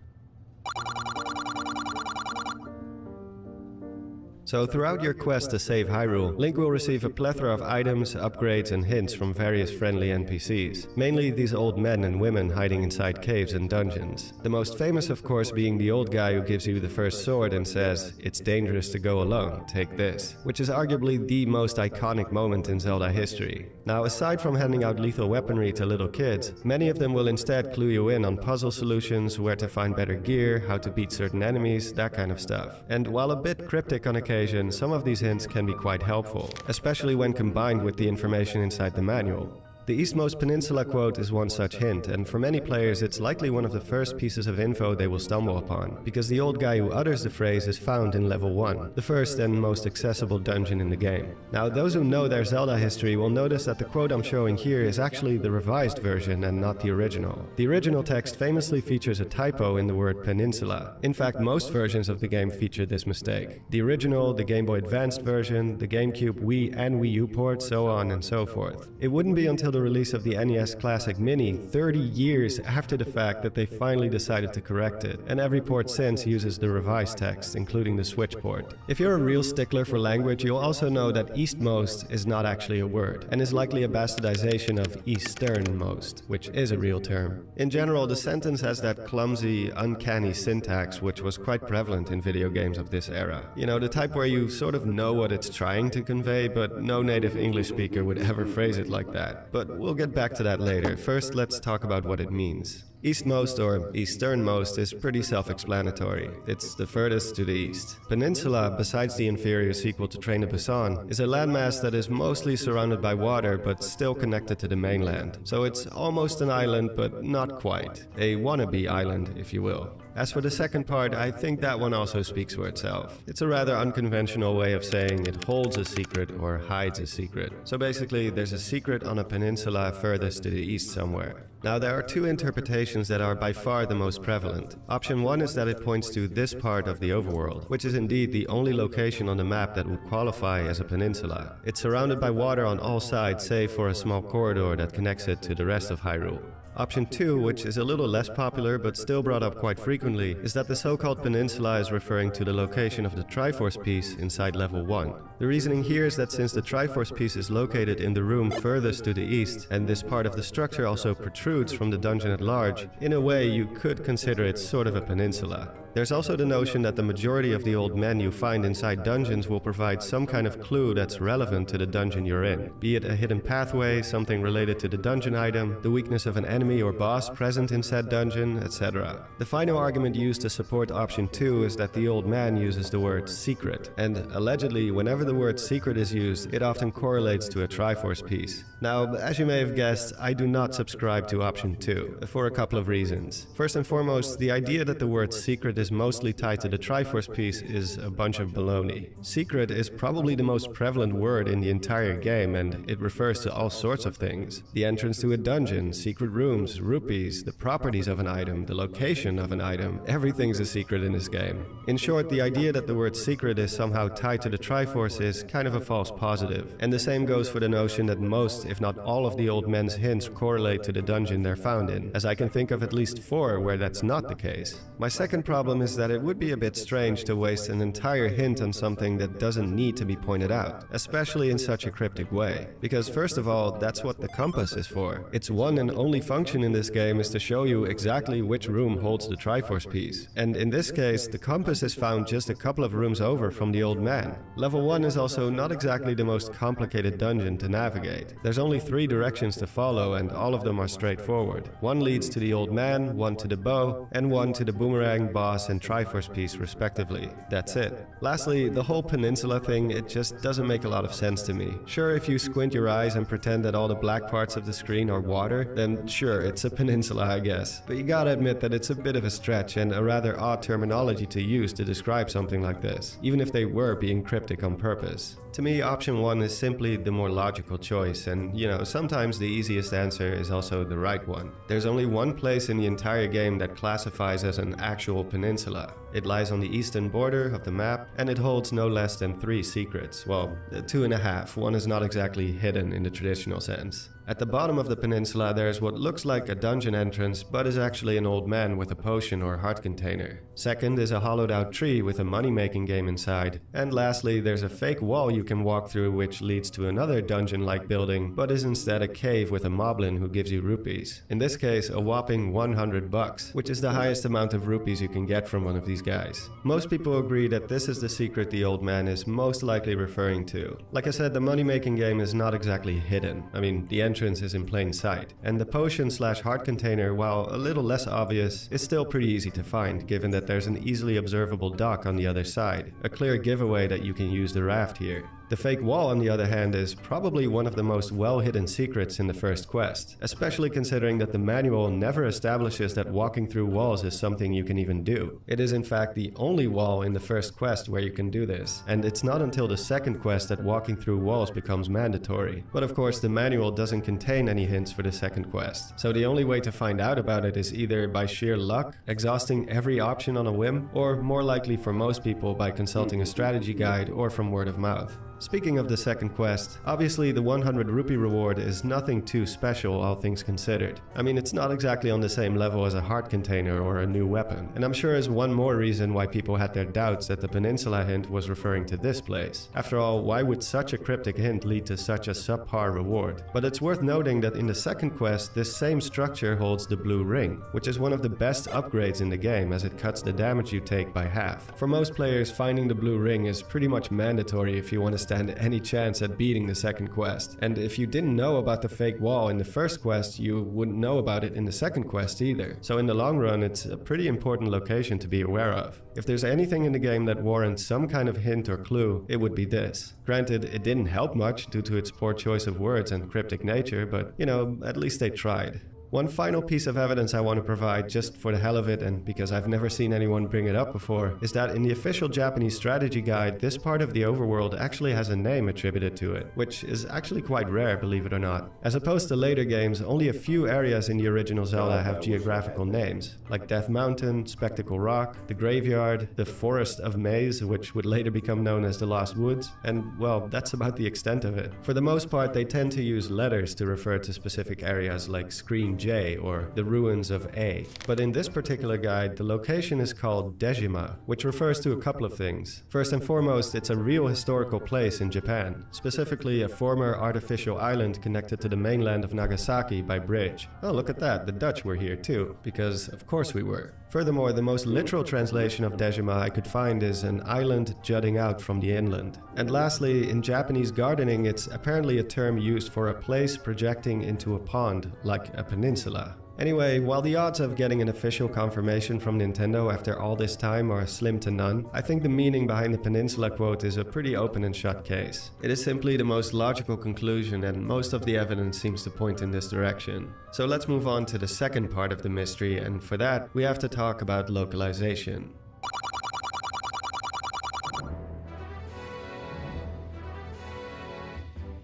So throughout your quest to save Hyrule, Link will receive a plethora of items, upgrades and hints from various friendly NPCs, mainly these old men and women hiding inside caves and dungeons. The most famous of course being the old guy who gives you the first sword and says, "It's dangerous to go alone, take this," which is arguably the most iconic moment in Zelda history. Now aside from handing out lethal weaponry to little kids, many of them will instead clue you in on puzzle solutions, where to find better gear, how to beat certain enemies, that kind of stuff. And while a bit cryptic on occasion, some of these hints can be quite helpful, especially when combined with the information inside the manual. The Eastmost Peninsula quote is one such hint, and for many players it's likely one of the first pieces of info they will stumble upon, because the old guy who utters the phrase is found in level 1, the first and most accessible dungeon in the game. Now, those who know their Zelda history will notice that the quote I'm showing here is actually the revised version and not the original. The original text famously features a typo in the word peninsula. In fact, most versions of the game feature this mistake. The original, the Game Boy Advanced version, the GameCube, Wii and Wii U ports, so on and so forth. It wouldn't be until the release of the NES Classic Mini 30 years after the fact that they finally decided to correct it, and every port since uses the revised text, including the Switch port. If you're a real stickler for language, you'll also know that Eastmost is not actually a word, and is likely a bastardization of Easternmost, which is a real term. In general, the sentence has that clumsy, uncanny syntax which was quite prevalent in video games of this era. You know, the type where you sort of know what it's trying to convey, but no native English speaker would ever phrase it like that. But we'll get back to that later. First, let's talk about what it means. Eastmost or Easternmost is pretty self-explanatory. It's the furthest to the east. Peninsula, besides the inferior sequel to Train to Busan, is a landmass that is mostly surrounded by water but still connected to the mainland. So it's almost an island but not quite. A wannabe island, if you will. As for the second part, I think that one also speaks for itself. It's a rather unconventional way of saying it holds a secret or hides a secret. So basically, there's a secret on a peninsula furthest to the east somewhere. Now, there are two interpretations that are by far the most prevalent. Option 1 is that it points to this part of the overworld, which is indeed the only location on the map that would qualify as a peninsula. It's surrounded by water on all sides, save for a small corridor that connects it to the rest of Hyrule. Option 2, which is a little less popular but still brought up quite frequently, is that the so-called peninsula is referring to the location of the Triforce piece inside level 1. The reasoning here is that since the Triforce piece is located in the room furthest to the east, and this part of the structure also protrudes from the dungeon at large, in a way you could consider it sort of a peninsula. There's also the notion that the majority of the old men you find inside dungeons will provide some kind of clue that's relevant to the dungeon you're in, be it a hidden pathway, something related to the dungeon item, the weakness of an enemy or boss present in said dungeon, etc. The final argument used to support option 2 is that the old man uses the word secret, and allegedly whenever the word secret is used, it often correlates to a Triforce piece. Now, as you may have guessed, I do not subscribe to option 2, for a couple of reasons. First and foremost, the idea that the word secret is mostly tied to the Triforce piece is a bunch of baloney. Secret is probably the most prevalent word in the entire game, and it refers to all sorts of things. The entrance to a dungeon, secret rooms, rupees, the properties of an item, the location of an item, everything's a secret in this game. In short, the idea that the word secret is somehow tied to the Triforce is kind of a false positive. And the same goes for the notion that most, if not all of the old men's hints correlate to the dungeon they're found in, as I can think of at least 4 where that's not the case. My second problem is that it would be a bit strange to waste an entire hint on something that doesn't need to be pointed out, especially in such a cryptic way. Because first of all, that's what the compass is for. Its one and only function in this game is to show you exactly which room holds the Triforce piece. And in this case, the compass is found just a couple of rooms over from the old man. Level 1 is also not exactly the most complicated dungeon to navigate. There's only 3 directions to follow, and all of them are straightforward. One leads to the old man, one to the bow, and one to the boomerang, boss, and Triforce piece respectively. That's it. Lastly, the whole peninsula thing, it just doesn't make a lot of sense to me. Sure, if you squint your eyes and pretend that all the black parts of the screen are water, then sure, it's a peninsula, I guess. But you gotta admit that it's a bit of a stretch and a rather odd terminology to use to describe something like this, even if they were being cryptic on purpose. To me, option 1 is simply the more logical choice, and sometimes the easiest answer is also the right one. There's only one place in the entire game that classifies as an actual peninsula. It lies on the eastern border of the map, and it holds no less than 3 secrets. Well, 2.5. One is not exactly hidden in the traditional sense. At the bottom of the peninsula there is what looks like a dungeon entrance, but is actually an old man with a potion or heart container. Second is a hollowed out tree with a money-making game inside. And lastly, there's a fake wall you can walk through which leads to another dungeon-like building, but is instead a cave with a moblin who gives you rupees. In this case, a whopping 100 bucks, which is the highest amount of rupees you can get from one of these guys. Most people agree that this is the secret the old man is most likely referring to. Like I said, the money-making game is not exactly hidden. I mean, the entrance is in plain sight. And the potion/heart container, while a little less obvious, is still pretty easy to find, given that there's an easily observable dock on the other side. A clear giveaway that you can use the raft here. The fake wall, on the other hand, is probably one of the most well-hidden secrets in the first quest, especially considering that the manual never establishes that walking through walls is something you can even do. It is in fact the only wall in the first quest where you can do this, and it's not until the second quest that walking through walls becomes mandatory. But of course, the manual doesn't contain any hints for the second quest, so the only way to find out about it is either by sheer luck, exhausting every option on a whim, or more likely for most people by consulting a strategy guide or from word of mouth. Speaking of the second quest, obviously the 100 rupee reward is nothing too special, all things considered. I mean, it's not exactly on the same level as a heart container or a new weapon, and I'm sure is one more reason why people had their doubts that the peninsula hint was referring to this place. After all, why would such a cryptic hint lead to such a subpar reward? But it's worth noting that in the second quest, this same structure holds the blue ring, which is one of the best upgrades in the game as it cuts the damage you take by half. For most players, finding the blue ring is pretty much mandatory if you want to stand any chance at beating the second quest. And if you didn't know about the fake wall in the first quest, you wouldn't know about it in the second quest either. So in the long run, it's a pretty important location to be aware of. If there's anything in the game that warrants some kind of hint or clue, it would be this. Granted, it didn't help much due to its poor choice of words and cryptic nature, but at least they tried. One final piece of evidence I want to provide, just for the hell of it and because I've never seen anyone bring it up before, is that in the official Japanese strategy guide, this part of the overworld actually has a name attributed to it, which is actually quite rare, believe it or not. As opposed to later games, only a few areas in the original Zelda have geographical names, like Death Mountain, Spectacle Rock, the Graveyard, the Forest of Maze, which would later become known as the Lost Woods, and well, that's about the extent of it. For the most part, they tend to use letters to refer to specific areas like Screen J, or the ruins of A. But in this particular guide, the location is called Dejima, which refers to a couple of things. First and foremost, it's a real historical place in Japan, specifically a former artificial island connected to the mainland of Nagasaki by bridge. Oh, look at that, the Dutch were here too, because of course we were. Furthermore, the most literal translation of Dejima I could find is an island jutting out from the inland. And lastly, in Japanese gardening, it's apparently a term used for a place projecting into a pond, like a peninsula. Anyway, while the odds of getting an official confirmation from Nintendo after all this time are slim to none, I think the meaning behind the peninsula quote is a pretty open and shut case. It is simply the most logical conclusion, and most of the evidence seems to point in this direction. So let's move on to the second part of the mystery, and for that, we have to talk about localization.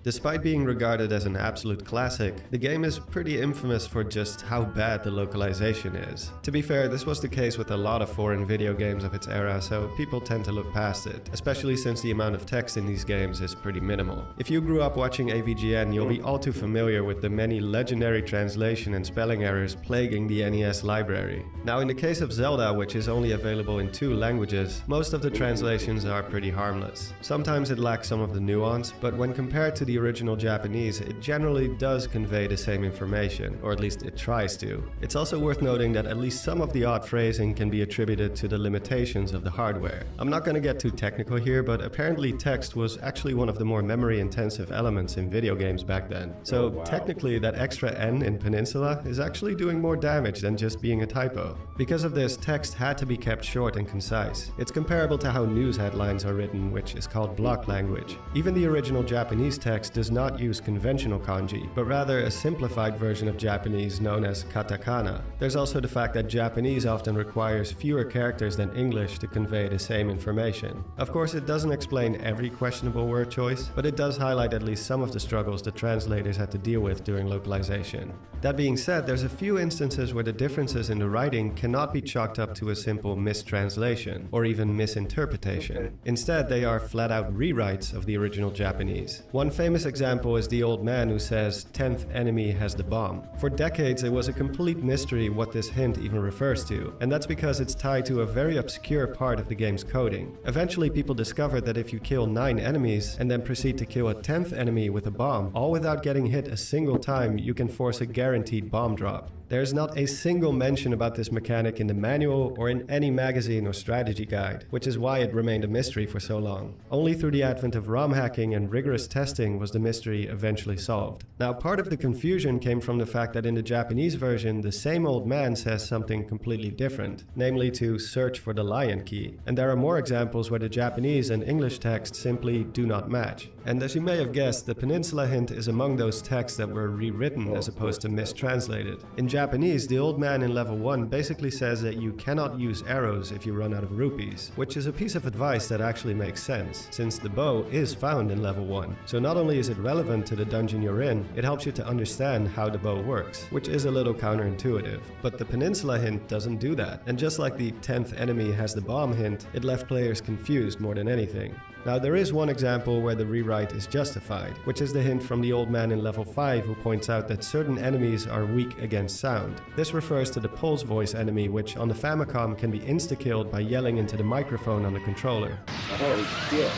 Despite being regarded as an absolute classic, the game is pretty infamous for just how bad the localization is. To be fair, this was the case with a lot of foreign video games of its era, so people tend to look past it, especially since the amount of text in these games is pretty minimal. If you grew up watching AVGN, you'll be all too familiar with the many legendary translation and spelling errors plaguing the NES library. Now, in the case of Zelda, which is only available in 2 languages, most of the translations are pretty harmless. Sometimes it lacks some of the nuance, but when compared to the original Japanese, it generally does convey the same information, or at least it tries to. It's also worth noting that at least some of the odd phrasing can be attributed to the limitations of the hardware. I'm not going to get too technical here, but apparently text was actually one of the more memory-intensive elements in video games back then. So technically that extra N in Peninsula is actually doing more damage than just being a typo. Because of this, text had to be kept short and concise. It's comparable to how news headlines are written, which is called block language. Even the original Japanese text does not use conventional kanji, but rather a simplified version of Japanese known as katakana. There's also the fact that Japanese often requires fewer characters than English to convey the same information. Of course, it doesn't explain every questionable word choice, but it does highlight at least some of the struggles the translators had to deal with during localization. That being said, there's a few instances where the differences in the writing cannot be chalked up to a simple mistranslation, or even misinterpretation. Instead, they are flat-out rewrites of the original Japanese. One famous example is the old man who says, "10th enemy has the bomb." For decades, it was a complete mystery what this hint even refers to, and that's because it's tied to a very obscure part of the game's coding. Eventually, people discovered that if you kill 9 enemies and then proceed to kill a 10th enemy with a bomb, all without getting hit a single time, you can force a guaranteed bomb drop. There's not a single mention about this mechanic in the manual or in any magazine or strategy guide, which is why it remained a mystery for so long. Only through the advent of ROM hacking and rigorous testing was the mystery eventually solved. Now, part of the confusion came from the fact that in the Japanese version, the same old man says something completely different, namely to search for the lion key. And there are more examples where the Japanese and English text simply do not match. And as you may have guessed, the Peninsula hint is among those texts that were rewritten as opposed to mistranslated. In Japanese, the old man in level 1 basically says that you cannot use arrows if you run out of rupees, which is a piece of advice that actually makes sense, since the bow is found in level 1. So not only is it relevant to the dungeon you're in, it helps you to understand how the bow works, which is a little counterintuitive. But the Peninsula hint doesn't do that, and just like the 10th enemy has the bomb hint, it left players confused more than anything. Now, there is one example where the rewrite is justified, which is the hint from the old man in level 5 who points out that certain enemies are weak against sound. This refers to the pulse voice enemy, which on the Famicom can be insta-killed by yelling into the microphone on the controller. Oh, shit.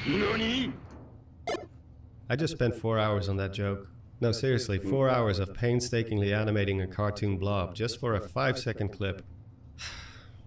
NANI?! I just spent 4 hours on that joke. No, seriously, 4 hours of painstakingly animating a cartoon blob just for a 5-second clip.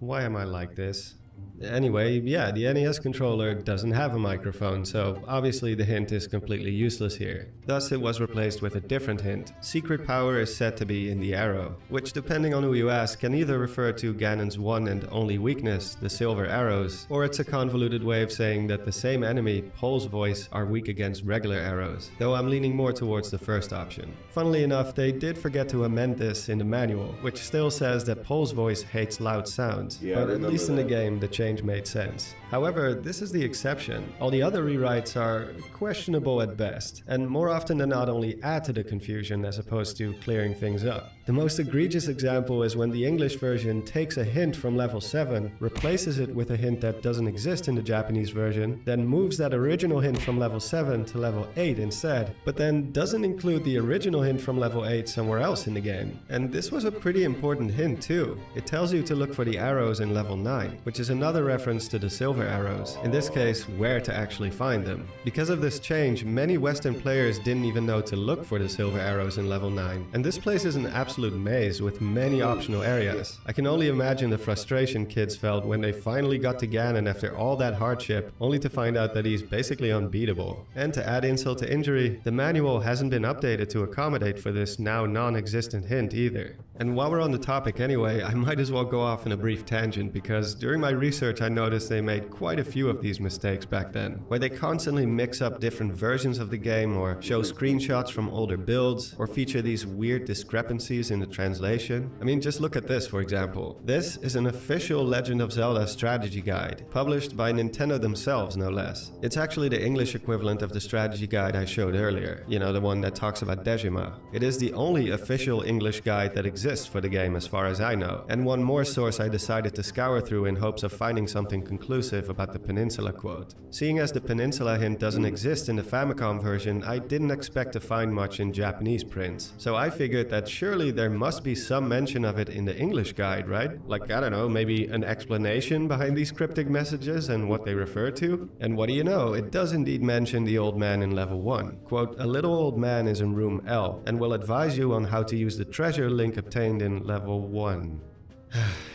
Why am I like this? Anyway, yeah, the NES controller doesn't have a microphone, so obviously the hint is completely useless here. Thus, it was replaced with a different hint. Secret power is said to be in the arrow, which, depending on who you ask, can either refer to Ganon's one and only weakness, the silver arrows, or it's a convoluted way of saying that the same enemy, Pole's voice, are weak against regular arrows, though I'm leaning more towards the first option. Funnily enough, they did forget to amend this in the manual, which still says that Pole's voice hates loud sounds, but at least in the game, the change made sense. However, this is the exception. All the other rewrites are questionable at best, and more often than not only add to the confusion as opposed to clearing things up. The most egregious example is when the English version takes a hint from level 7, replaces it with a hint that doesn't exist in the Japanese version, then moves that original hint from level 7 to level 8 instead, but then doesn't include the original hint from level 8 somewhere else in the game. And this was a pretty important hint too. It tells you to look for the arrows in level 9, which is another reference to the silver arrows, in this case where to actually find them. Because of this change, many Western players didn't even know to look for the silver arrows in level 9, and this place is an absolute maze with many optional areas. I can only imagine the frustration kids felt when they finally got to Ganon after all that hardship, only to find out that he's basically unbeatable. And to add insult to injury, the manual hasn't been updated to accommodate for this now non-existent hint either. And while we're on the topic anyway, I might as well go off in a brief tangent, because during my research I noticed they made quite a few of these mistakes back then, where they constantly mix up different versions of the game, or show screenshots from older builds, or feature these weird discrepancies in the translation. I mean, just look at this for example. This is an official Legend of Zelda strategy guide, published by Nintendo themselves no less. It's actually the English equivalent of the strategy guide I showed earlier, you know, the one that talks about Dejima. It is the only official English guide that exists for the game as far as I know, and one more source I decided to scour through in hopes of finding something conclusive about the Peninsula quote. Seeing as the Peninsula hint doesn't exist in the Famicom version, I didn't expect to find much in Japanese prints, so I figured that surely there must be some mention of it in the English guide, right? Like, I don't know, maybe an explanation behind these cryptic messages and what they refer to? And what do you know, it does indeed mention the old man in level 1. Quote, "A little old man is in room L and will advise you on how to use the treasure link obtained in level 1.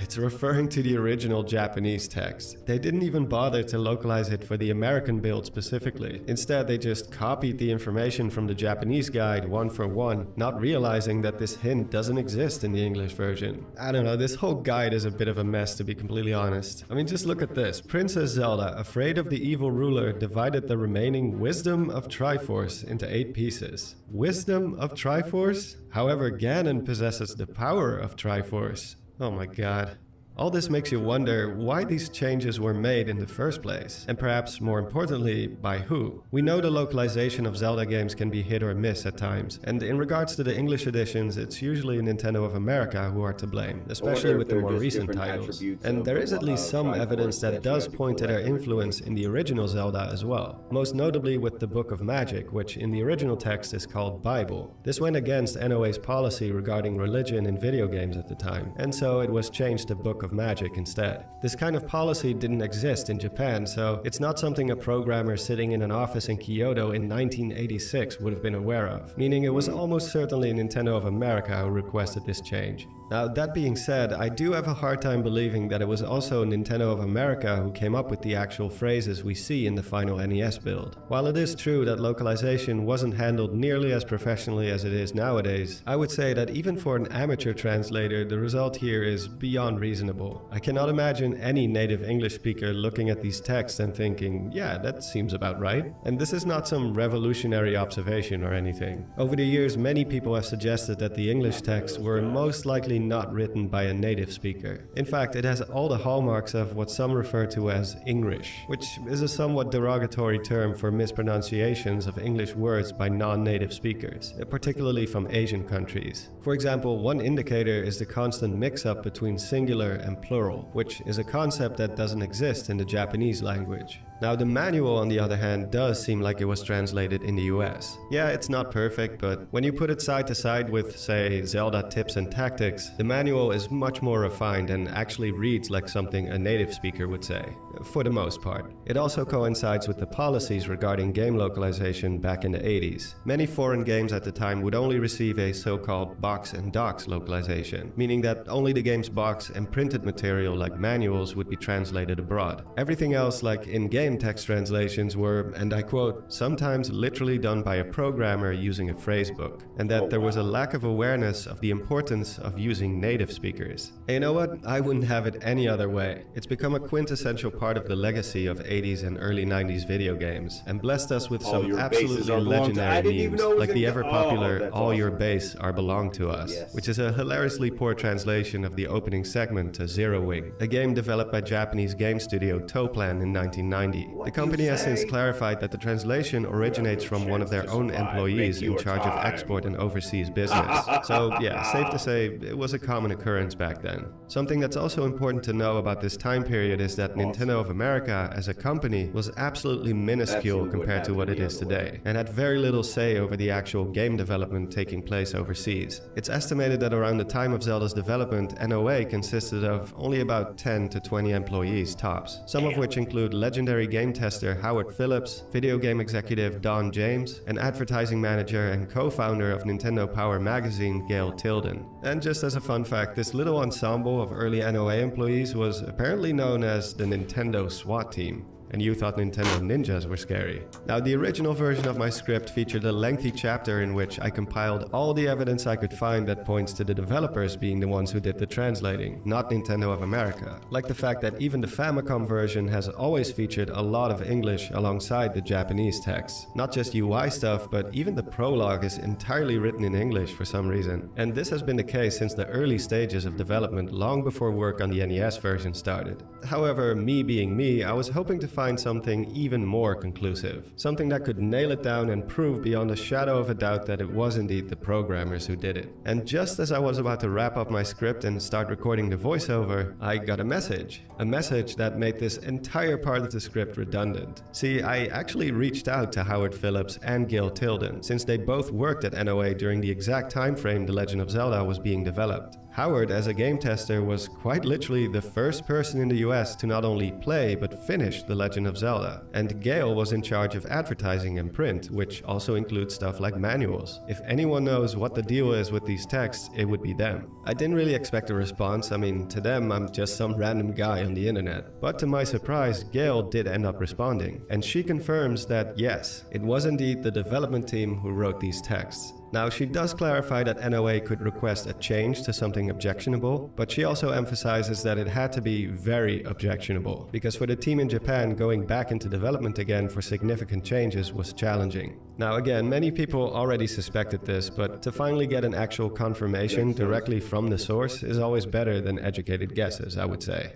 It's referring to the original Japanese text. They didn't even bother to localize it for the American build specifically. Instead, they just copied the information from the Japanese guide one for one, not realizing that this hint doesn't exist in the English version. I don't know, this whole guide is a bit of a mess, to be completely honest. I mean, just look at this. Princess Zelda, afraid of the evil ruler, divided the remaining Wisdom of Triforce into 8 pieces. Wisdom of Triforce? However, Ganon possesses the power of Triforce. Oh my god. All this makes you wonder why these changes were made in the first place, and perhaps more importantly, by who. We know the localization of Zelda games can be hit or miss at times, and in regards to the English editions, it's usually Nintendo of America who are to blame, especially with the more recent titles. And there is at least some evidence that does point to their influence in the original Zelda as well, most notably with the Book of Magic, which in the original text is called Bible. This went against NOA's policy regarding religion in video games at the time, and so it was changed to Book of Magic instead. This kind of policy didn't exist in Japan, so it's not something a programmer sitting in an office in Kyoto in 1986 would have been aware of, meaning it was almost certainly Nintendo of America who requested this change. Now, that being said, I do have a hard time believing that it was also Nintendo of America who came up with the actual phrases we see in the final NES build. While it is true that localization wasn't handled nearly as professionally as it is nowadays, I would say that even for an amateur translator, the result here is beyond reasonable. I cannot imagine any native English speaker looking at these texts and thinking, yeah, that seems about right. And this is not some revolutionary observation or anything. Over the years, many people have suggested that the English texts were most likely not written by a native speaker. In fact, it has all the hallmarks of what some refer to as English, which is a somewhat derogatory term for mispronunciations of English words by non-native speakers, particularly from Asian countries. For example, one indicator is the constant mix-up between singular and plural, which is a concept that doesn't exist in the Japanese language. Now, the manual, on the other hand, does seem like it was translated in the US. Yeah, it's not perfect, but when you put it side to side with, say, Zelda Tips and Tactics, the manual is much more refined and actually reads like something a native speaker would say, for the most part. It also coincides with the policies regarding game localization back in the 80s. Many foreign games at the time would only receive a so-called box and docks localization, meaning that only the game's box and printed material like manuals would be translated abroad. Everything else, like in-game game text translations were, and I quote, sometimes literally done by a programmer using a phrasebook, and that there was a lack of awareness of the importance of using native speakers. And you know what? I wouldn't have it any other way. It's become a quintessential part of the legacy of 80s and early 90s video games, and blessed us with some absolutely legendary memes, like the ever-popular "All Your Base Are Belong to Us," which is a hilariously poor translation of the opening segment to Zero Wing, a game developed by Japanese game studio Toplan in 1990. The company has since clarified that the translation originates from one of their own employees in charge of export and overseas business. So yeah, safe to say it was a common occurrence back then. Something that's also important to know about this time period is that Nintendo of America as a company was absolutely minuscule compared to what it is today, and had very little say over the actual game development taking place overseas. It's estimated that around the time of Zelda's development, NOA consisted of only about 10 to 20 employees tops, some of which include legendary game tester Howard Phillips, video game executive Don James, and advertising manager and co-founder of Nintendo Power magazine Gail Tilden. And just as a fun fact, this little ensemble of early NOA employees was apparently known as the Nintendo SWAT team. And you thought Nintendo ninjas were scary. Now, the original version of my script featured a lengthy chapter in which I compiled all the evidence I could find that points to the developers being the ones who did the translating, not Nintendo of America. Like the fact that even the Famicom version has always featured a lot of English alongside the Japanese text. Not just UI stuff, but even the prologue is entirely written in English for some reason. And this has been the case since the early stages of development, long before work on the NES version started. However, me being me, I was hoping to find something even more conclusive. Something that could nail it down and prove beyond a shadow of a doubt that it was indeed the programmers who did it. And just as I was about to wrap up my script and start recording the voiceover, I got a message. A message that made this entire part of the script redundant. See, I actually reached out to Howard Phillips and Gail Tilden, since they both worked at NOA during the exact time frame The Legend of Zelda was being developed. Howard, as a game tester, was quite literally the first person in the US to not only play but finish The Legend of Zelda. And Gail was in charge of advertising and print, which also includes stuff like manuals. If anyone knows what the deal is with these texts, it would be them. I didn't really expect a response. I mean, to them, I'm just some random guy on the internet. But to my surprise, Gail did end up responding. And she confirms that yes, it was indeed the development team who wrote these texts. Now, she does clarify that NOA could request a change to something objectionable, but she also emphasizes that it had to be very objectionable, because for the team in Japan, going back into development again for significant changes was challenging. Now again, many people already suspected this, but to finally get an actual confirmation directly from the source is always better than educated guesses, I would say.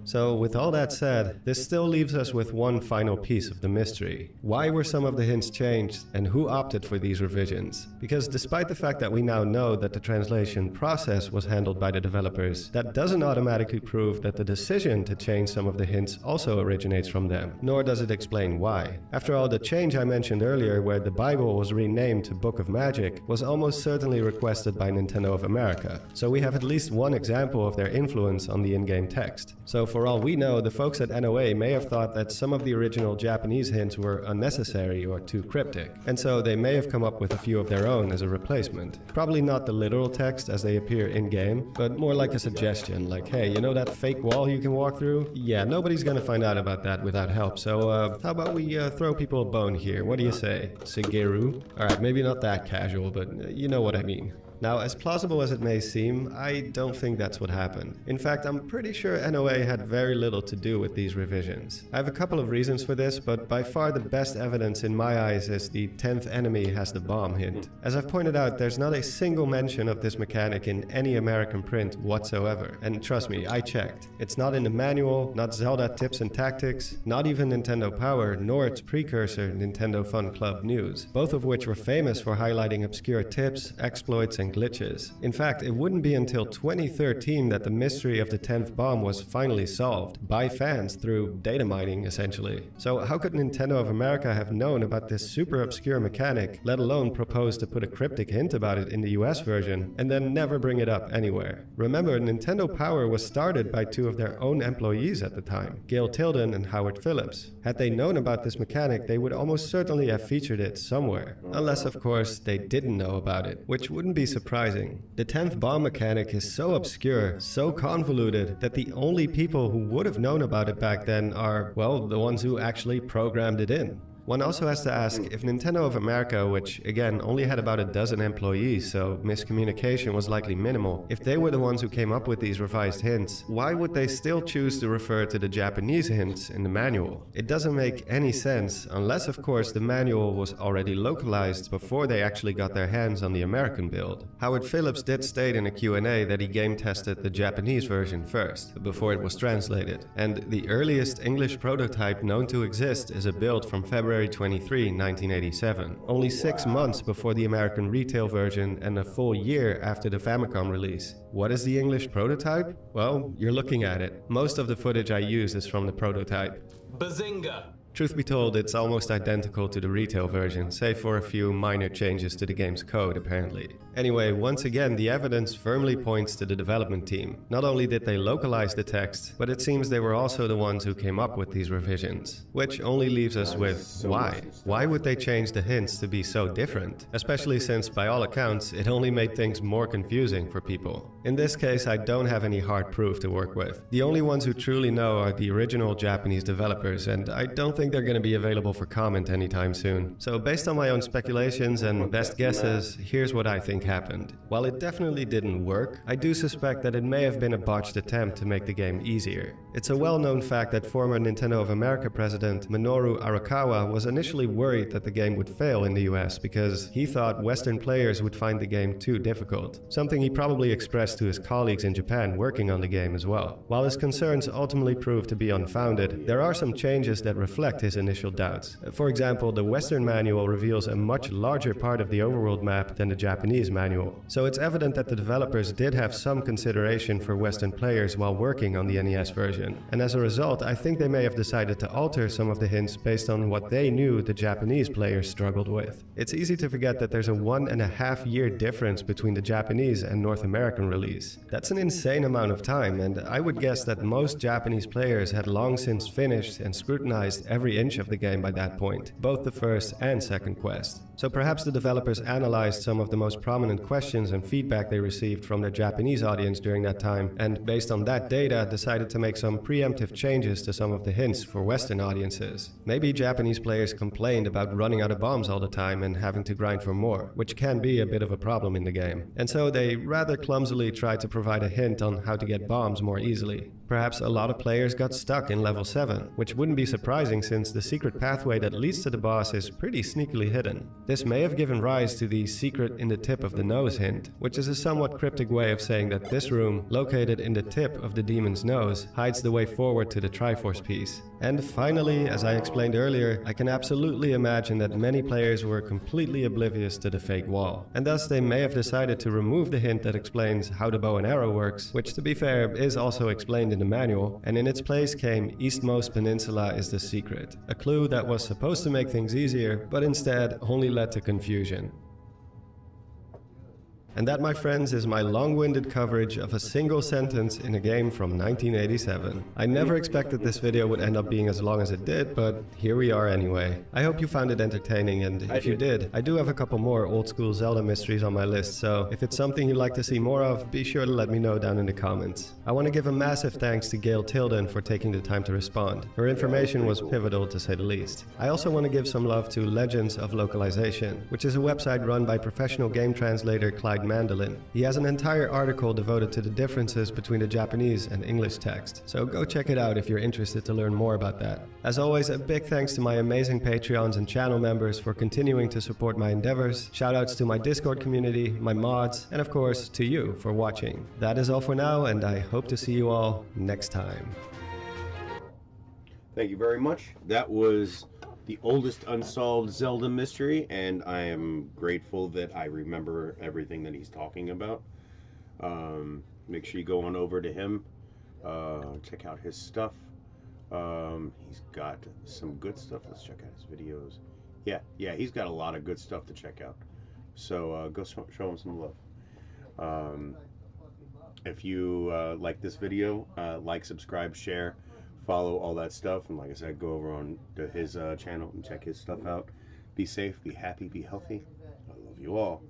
So with all that said, this still leaves us with one final piece of the mystery. Why were some of the hints changed, and who opted for these revisions? Because despite the fact that we now know that the translation process was handled by the developers, that doesn't automatically prove that the decision to change some of the hints also originates from them, nor does it explain why. After all, the change I mentioned earlier, where the Bible was renamed to Book of Magic, was almost certainly requested by Nintendo of America. So we have at least one example of their influence on the in-game text. So for all we know, the folks at NOA may have thought that some of the original Japanese hints were unnecessary or too cryptic, and so they may have come up with a few of their own as a replacement. Probably not the literal text as they appear in-game, but more like a suggestion, like, hey, you know that fake wall you can walk through? Yeah, nobody's gonna find out about that without help, so how about we throw people a bone here? What do you say? Shigeru? Alright, maybe not that casual, but you know what I mean. Now, as plausible as it may seem, I don't think that's what happened. In fact, I'm pretty sure NOA had very little to do with these revisions. I have a couple of reasons for this, but by far the best evidence in my eyes is the 10th enemy has the bomb hint. As I've pointed out, there's not a single mention of this mechanic in any American print whatsoever. And trust me, I checked. It's not in the manual, not Zelda Tips and Tactics, not even Nintendo Power, nor its precursor, Nintendo Fun Club News, both of which were famous for highlighting obscure tips, exploits, and glitches. In fact, it wouldn't be until 2013 that the mystery of the 10th bomb was finally solved, by fans through data mining, essentially. So how could Nintendo of America have known about this super obscure mechanic, let alone propose to put a cryptic hint about it in the US version, and then never bring it up anywhere? Remember, Nintendo Power was started by two of their own employees at the time, Gail Tilden and Howard Phillips. Had they known about this mechanic, they would almost certainly have featured it somewhere. Unless, of course, they didn't know about it, which wouldn't be surprising surprising. The 10th bomb mechanic is so obscure, so convoluted, that the only people who would have known about it back then are, well, the ones who actually programmed it in. One also has to ask if Nintendo of America, which again only had about a dozen employees, so miscommunication was likely minimal, if they were the ones who came up with these revised hints, why would they still choose to refer to the Japanese hints in the manual? It doesn't make any sense, unless of course the manual was already localized before they actually got their hands on the American build. Howard Phillips did state in a Q&A that he game tested the Japanese version first, before it was translated, and the earliest English prototype known to exist is a build from February 23, 1987, only 6 months before the American retail version and a full year after the Famicom release. What is the English prototype? Well, you're looking at it. Most of the footage I use is from the prototype. Bazinga! Truth be told, it's almost identical to the retail version, save for a few minor changes to the game's code, apparently. Anyway, once again, the evidence firmly points to the development team. Not only did they localize the text, but it seems they were also the ones who came up with these revisions. Which only leaves us with, why? Why would they change the hints to be so different? Especially since, by all accounts, it only made things more confusing for people. In this case, I don't have any hard proof to work with. The only ones who truly know are the original Japanese developers, and I don't think they're going to be available for comment anytime soon. So based on my own speculations and best guesses, here's what I think happened. While it definitely didn't work, I do suspect that it may have been a botched attempt to make the game easier. It's a well-known fact that former Nintendo of America president Minoru Arakawa was initially worried that the game would fail in the US because he thought Western players would find the game too difficult, something he probably expressed to his colleagues in Japan working on the game as well. While his concerns ultimately proved to be unfounded, there are some changes that reflect his initial doubts. For example, the Western manual reveals a much larger part of the overworld map than the Japanese manual, so it's evident that the developers did have some consideration for Western players while working on the NES version, and as a result, I think they may have decided to alter some of the hints based on what they knew the Japanese players struggled with. It's easy to forget that there's a 1.5-year difference between the Japanese and North American release. That's an insane amount of time, and I would guess that most Japanese players had long since finished and scrutinized every inch of the game by that point, both the first and second quest. So perhaps the developers analyzed some of the most prominent questions and feedback they received from their Japanese audience during that time, and based on that data decided to make some preemptive changes to some of the hints for Western audiences. Maybe Japanese players complained about running out of bombs all the time and having to grind for more, which can be a bit of a problem in the game. And so they rather clumsily tried to provide a hint on how to get bombs more easily. Perhaps a lot of players got stuck in level 7, which wouldn't be surprising since the secret pathway that leads to the boss is pretty sneakily hidden. This may have given rise to the secret in the tip of the nose hint, which is a somewhat cryptic way of saying that this room, located in the tip of the demon's nose, hides the way forward to the Triforce piece. And finally, as I explained earlier, I can absolutely imagine that many players were completely oblivious to the fake wall, and thus they may have decided to remove the hint that explains how the bow and arrow works, which to be fair is also explained in the manual, and in its place came Eastmost Peninsula is the secret, a clue that was supposed to make things easier, but instead only led to confusion. And that, my friends, is my long-winded coverage of a single sentence in a game from 1987. I never expected this video would end up being as long as it did, but here we are anyway. I hope you found it entertaining, and if you did, I do have a couple more old-school Zelda mysteries on my list, so if it's something you'd like to see more of, be sure to let me know down in the comments. I want to give a massive thanks to Gail Tilden for taking the time to respond. Her information was pivotal, to say the least. I also want to give some love to Legends of Localization, which is a website run by professional game translator Clyde Mandolin. He has an entire article devoted to the differences between the Japanese and English text, so go check it out if you're interested to learn more about that. As always, a big thanks to my amazing Patreons and channel members for continuing to support my endeavors. Shoutouts to my Discord community, my mods, and of course to you for watching. That is all for now, and I hope to see you all next time. Thank you very much. That was the oldest unsolved Zelda mystery, and I am grateful that I remember everything that he's talking about. Make sure you go on over to him, check out his stuff. He's got some good stuff. Let's check out his videos. Yeah, he's got a lot of good stuff to check out. So go show him some love. If you like this video, like, subscribe, share, follow, all that stuff, and like I said, go over on to his channel and check his stuff out. Be safe, be happy, be healthy. I love you all.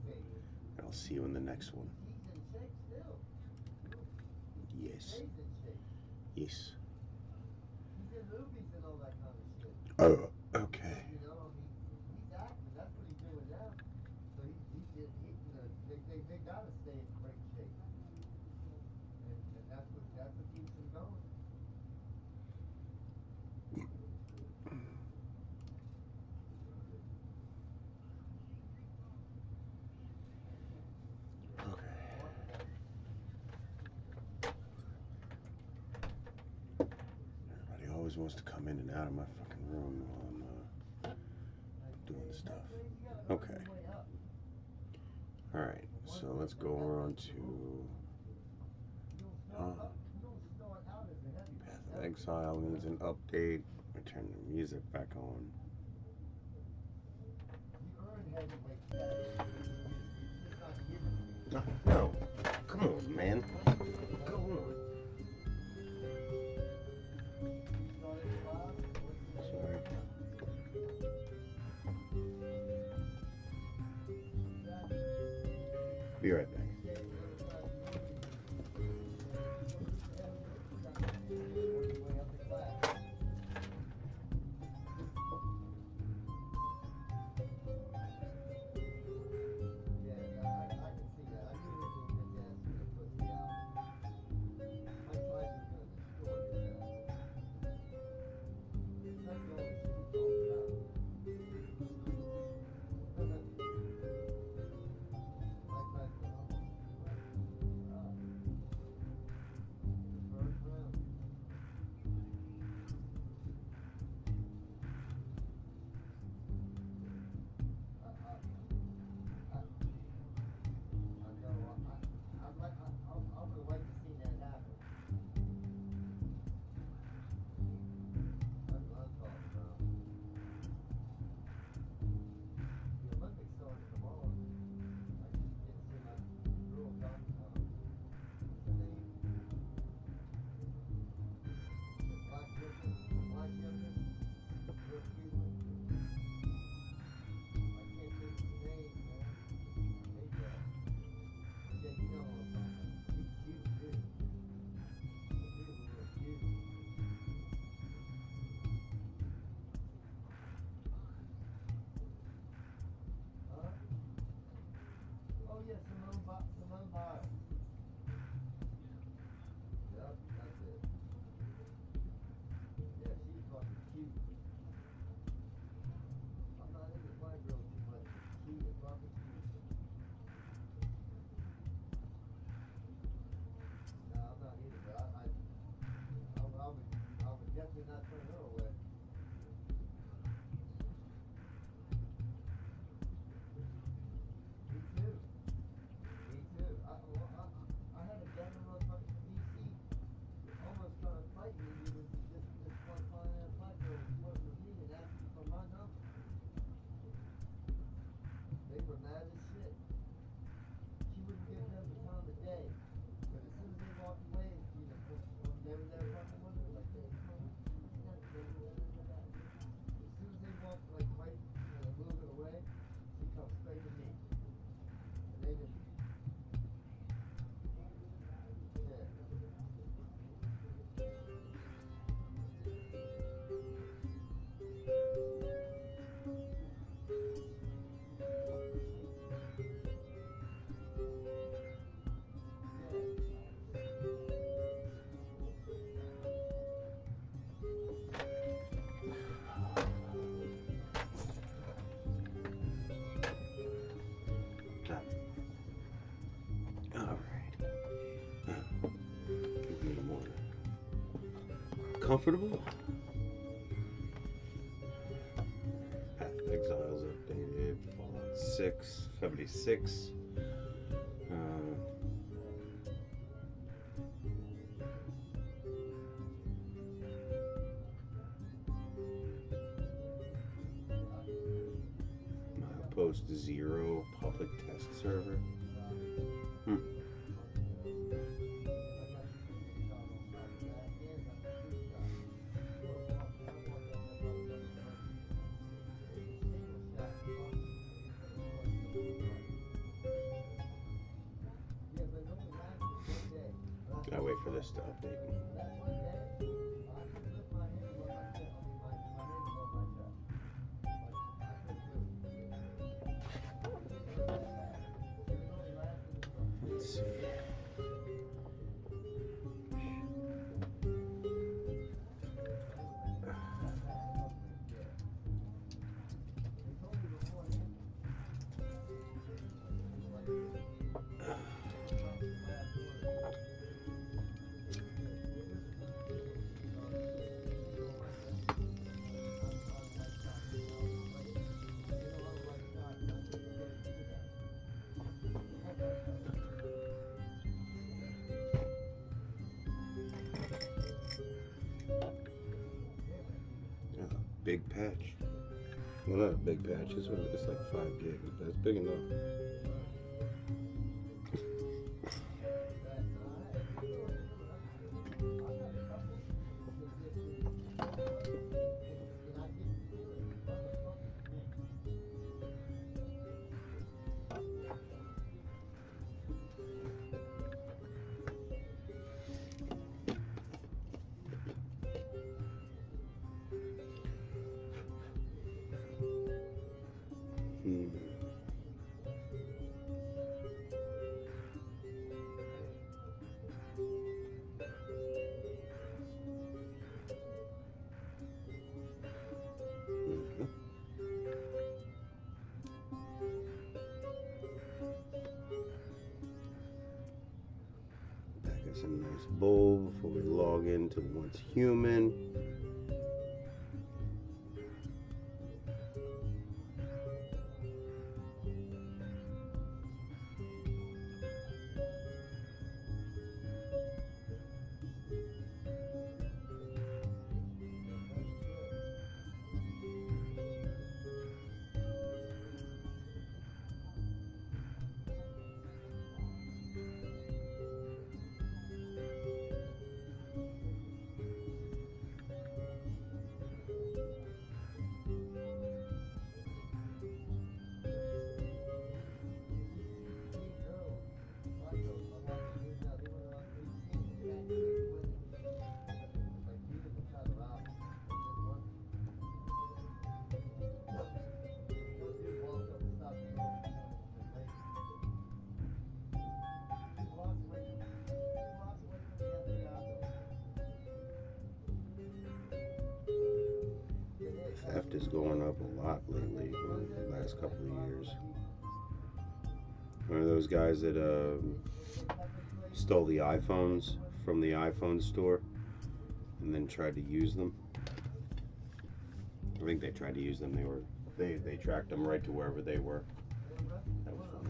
I'll see you in the next one. Yes. Yes. Oh, okay. They gotta stay in great shape, and that's what keeps them going. Everybody always wants to come in and out of my fucking room while I'm doing stuff. Okay. Alright, so let's go on to Path of Exile needs an update. I turn the music back on. No, come on, man. Go on. Sorry. Be right back. Comfortable? Path of Exile's updated. Fallout 6, 76. Post 0 public test server. I wait for this to update. Let's see. Big patch. Well, not a big patch. It's like 5 gig. That's big enough. A nice bowl before we log into Once Human. Theft is going up a lot lately, the last couple of years. One of those guys that stole the iPhones from the iPhone store and then tried to use them. I think they tried to use them. They tracked them right to wherever they were. That was funny.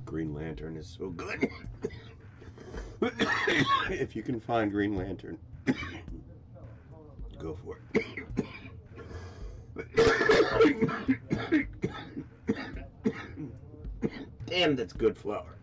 Green Lantern is so good. If you can find Green Lantern, go for it. Damn, that's good flour.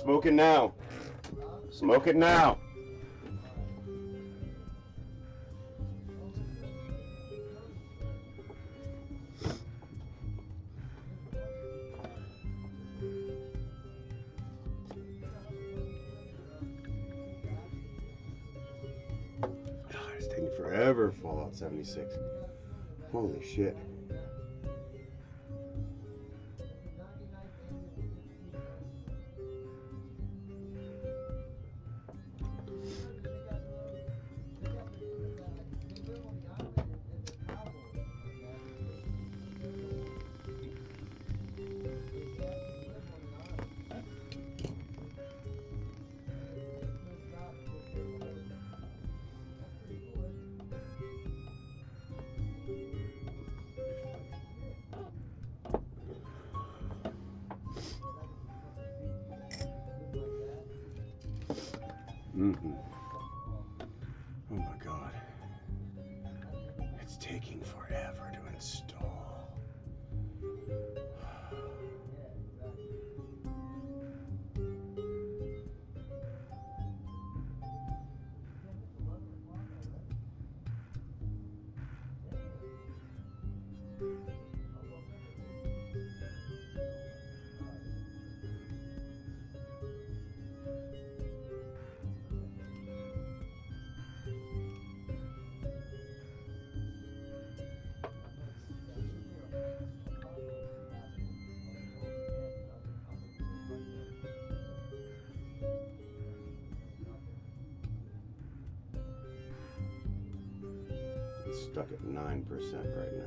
Smoke it now. Smoke it now. It's taking forever, Fallout 76. Holy shit. Mm-hmm. Oh my god. It's taking forever to install. It's stuck at 9% right now.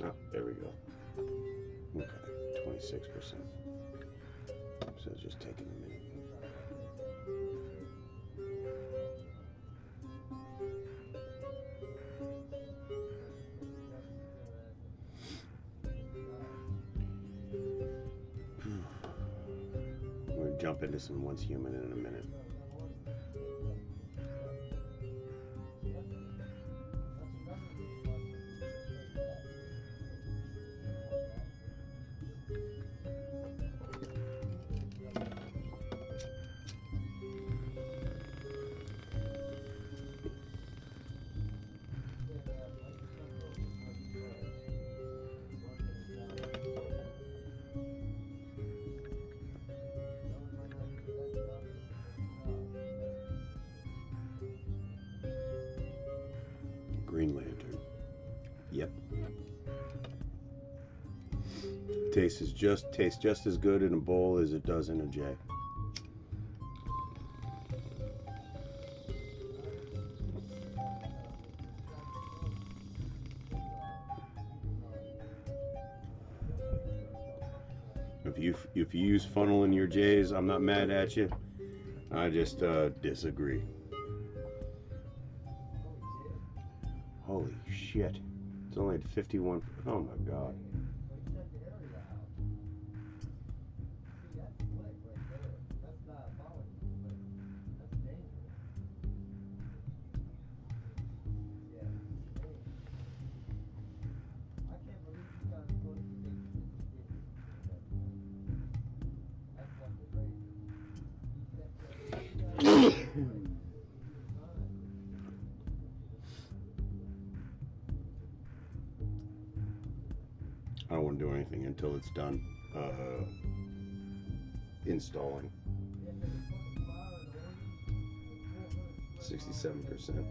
Oh, there we go. Okay, 26%. So it's just taking a minute. We're going to jump into some Once Human in a minute. Green Lantern. Yep. Tastes just as good in a bowl as it does in a J. If you use funnel in your J's, I'm not mad at you. I just disagree. Holy shit. It's only at 51. Oh my god. I don't want to do anything until it's done installing. 67%.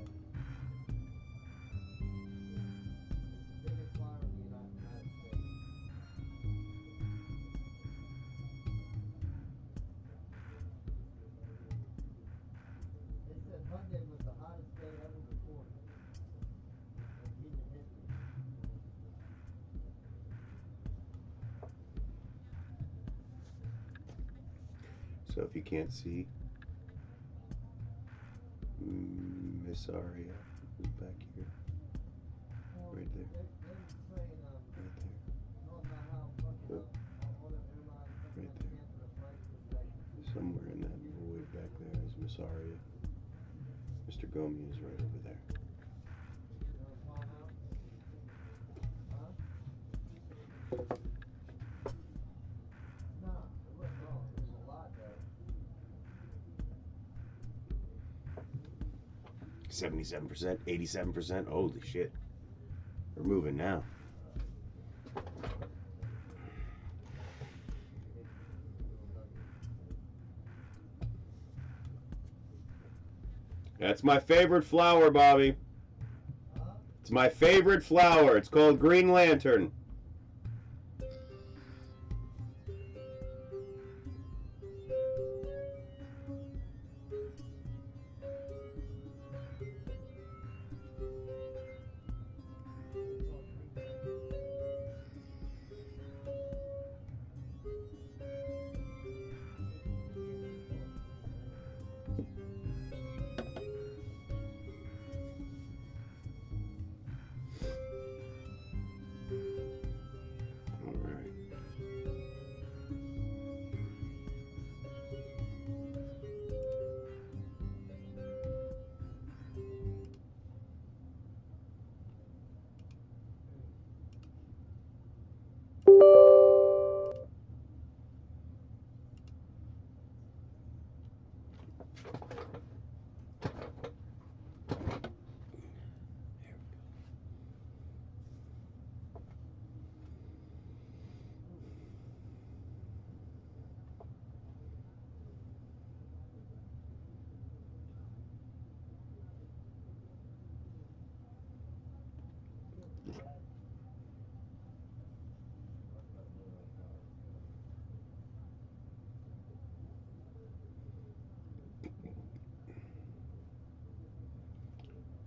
So if you can't see, Miss Aria is back here. Right there. Right there. Oh. Right there. Somewhere in that void back there is Miss Aria. Mr. Gnome is right over there. $77%, 87%. Holy shit. We're moving now. That's my favorite flower, Bobby. It's my favorite flower. It's called Green Lantern.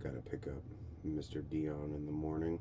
Gotta pick up Mr. Dion in the morning.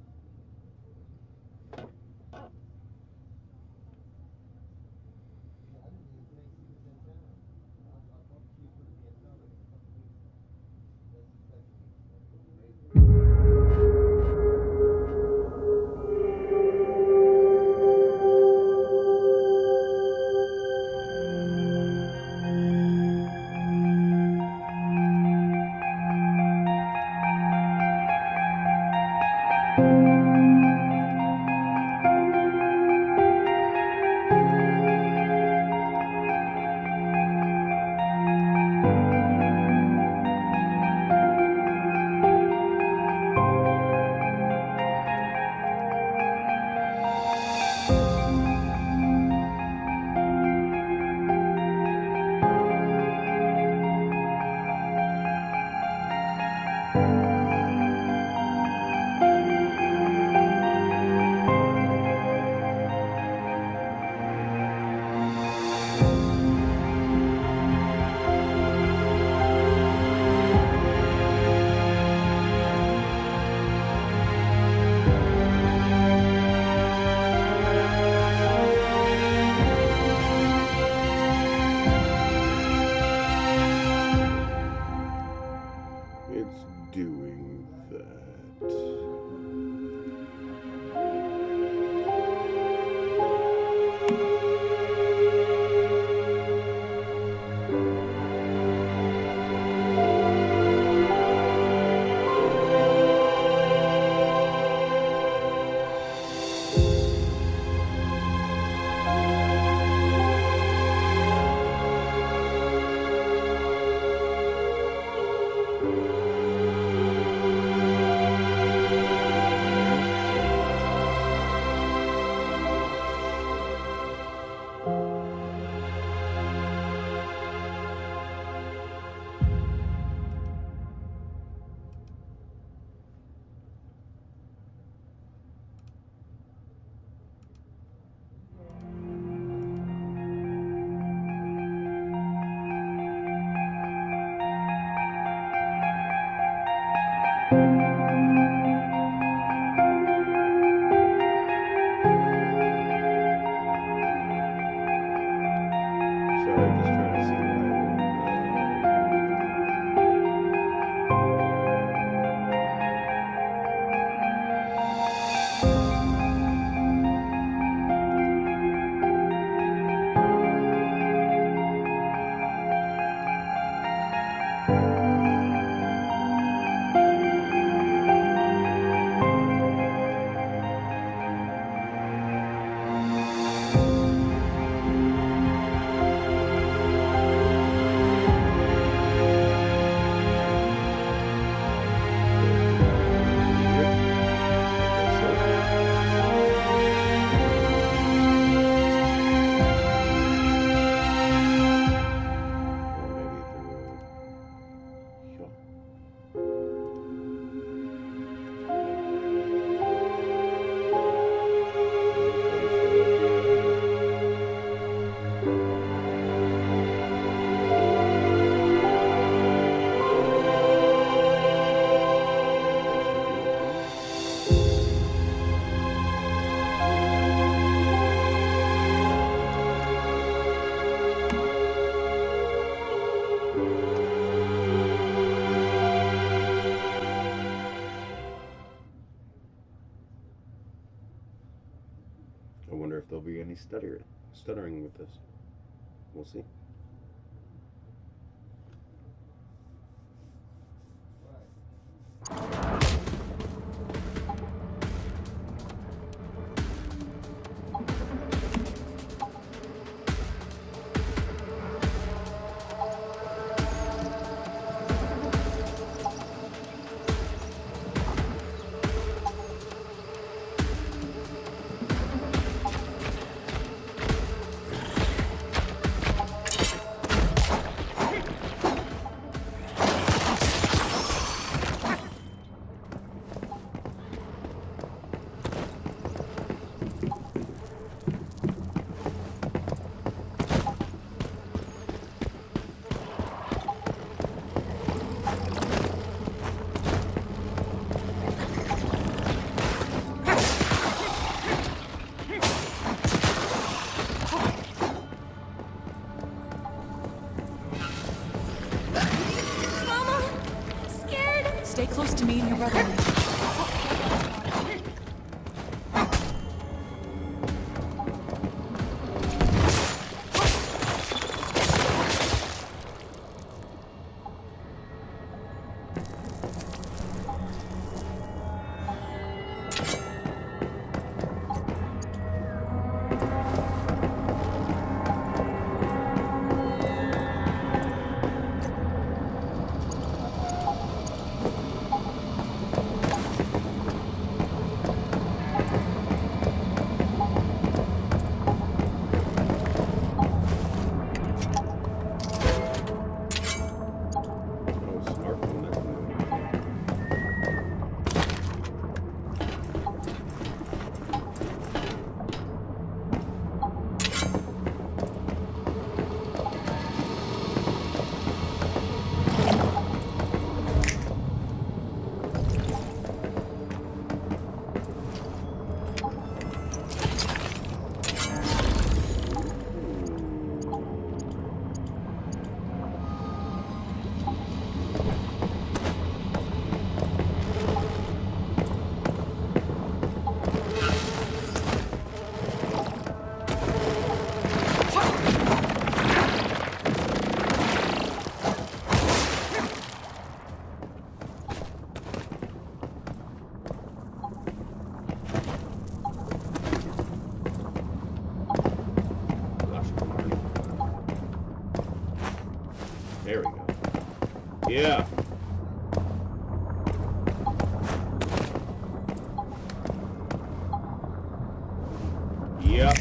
wonder if there'll be any stuttering with this. We'll see. Stay close to me and your brother. There we go. Yeah. Yep.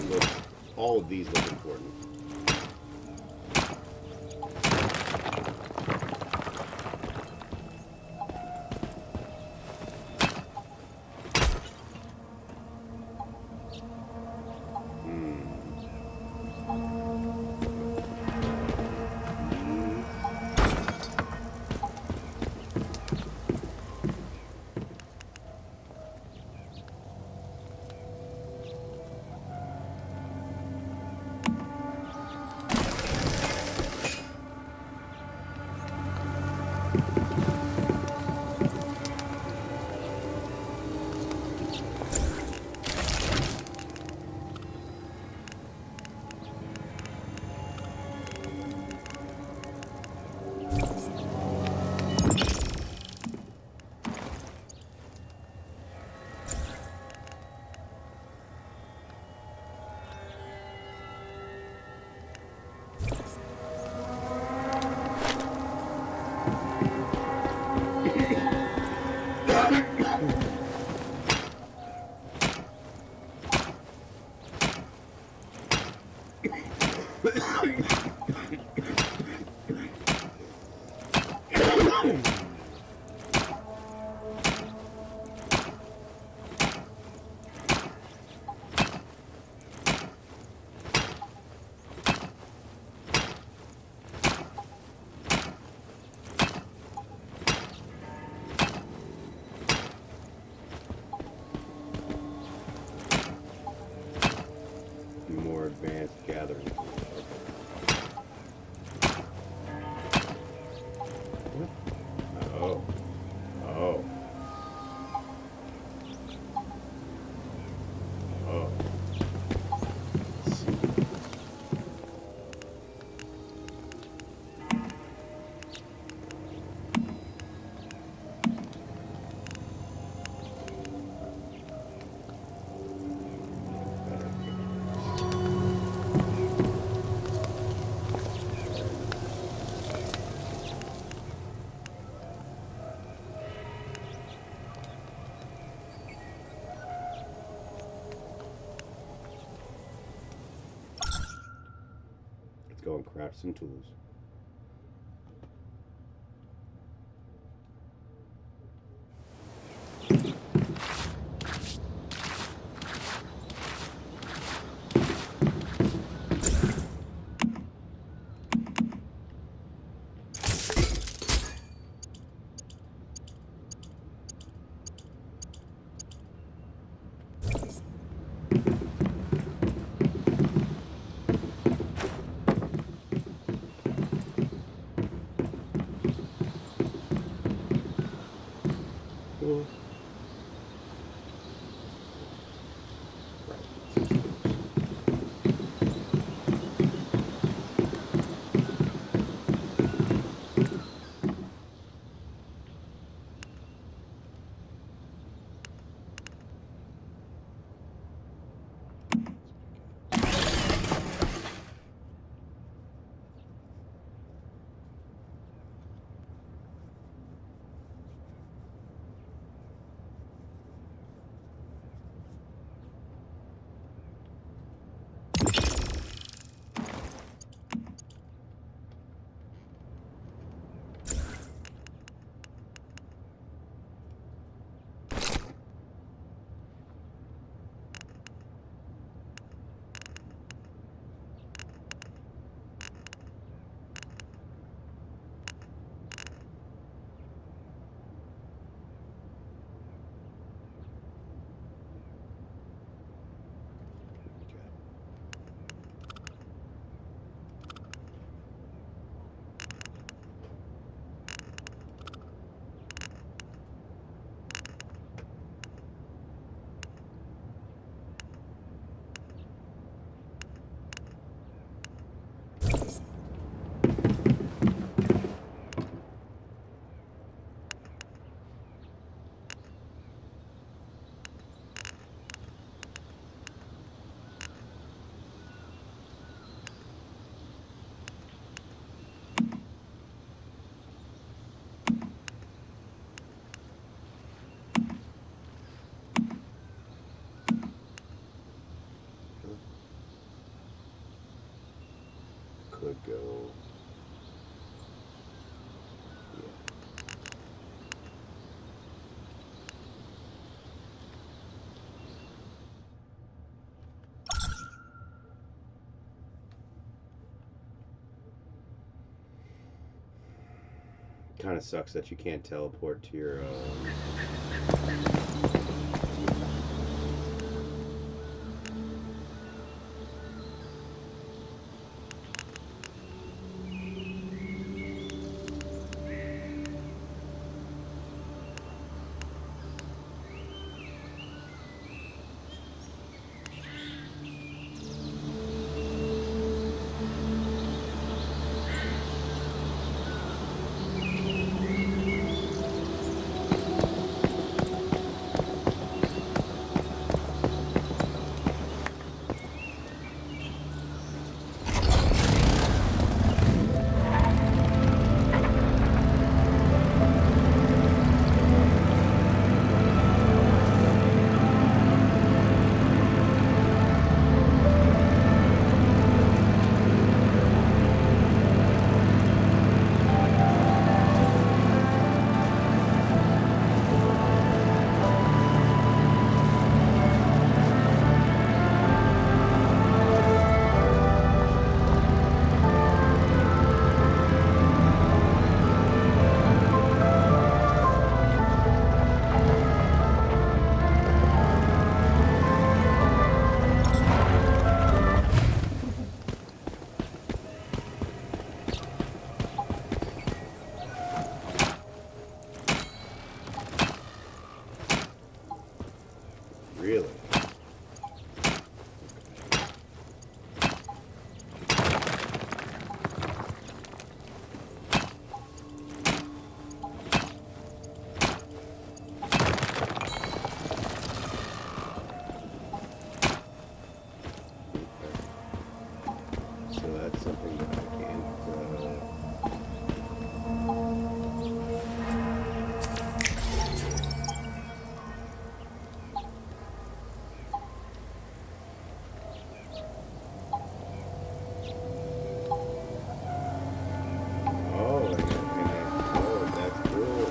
that looks, all of these look important. More advanced gathering. Oh. Oh. Oh. Let's see. Let's go and craft some tools. to go. Kind of sucks that you can't teleport to your really. So that's something that I can't. Oh, oh, that's cool.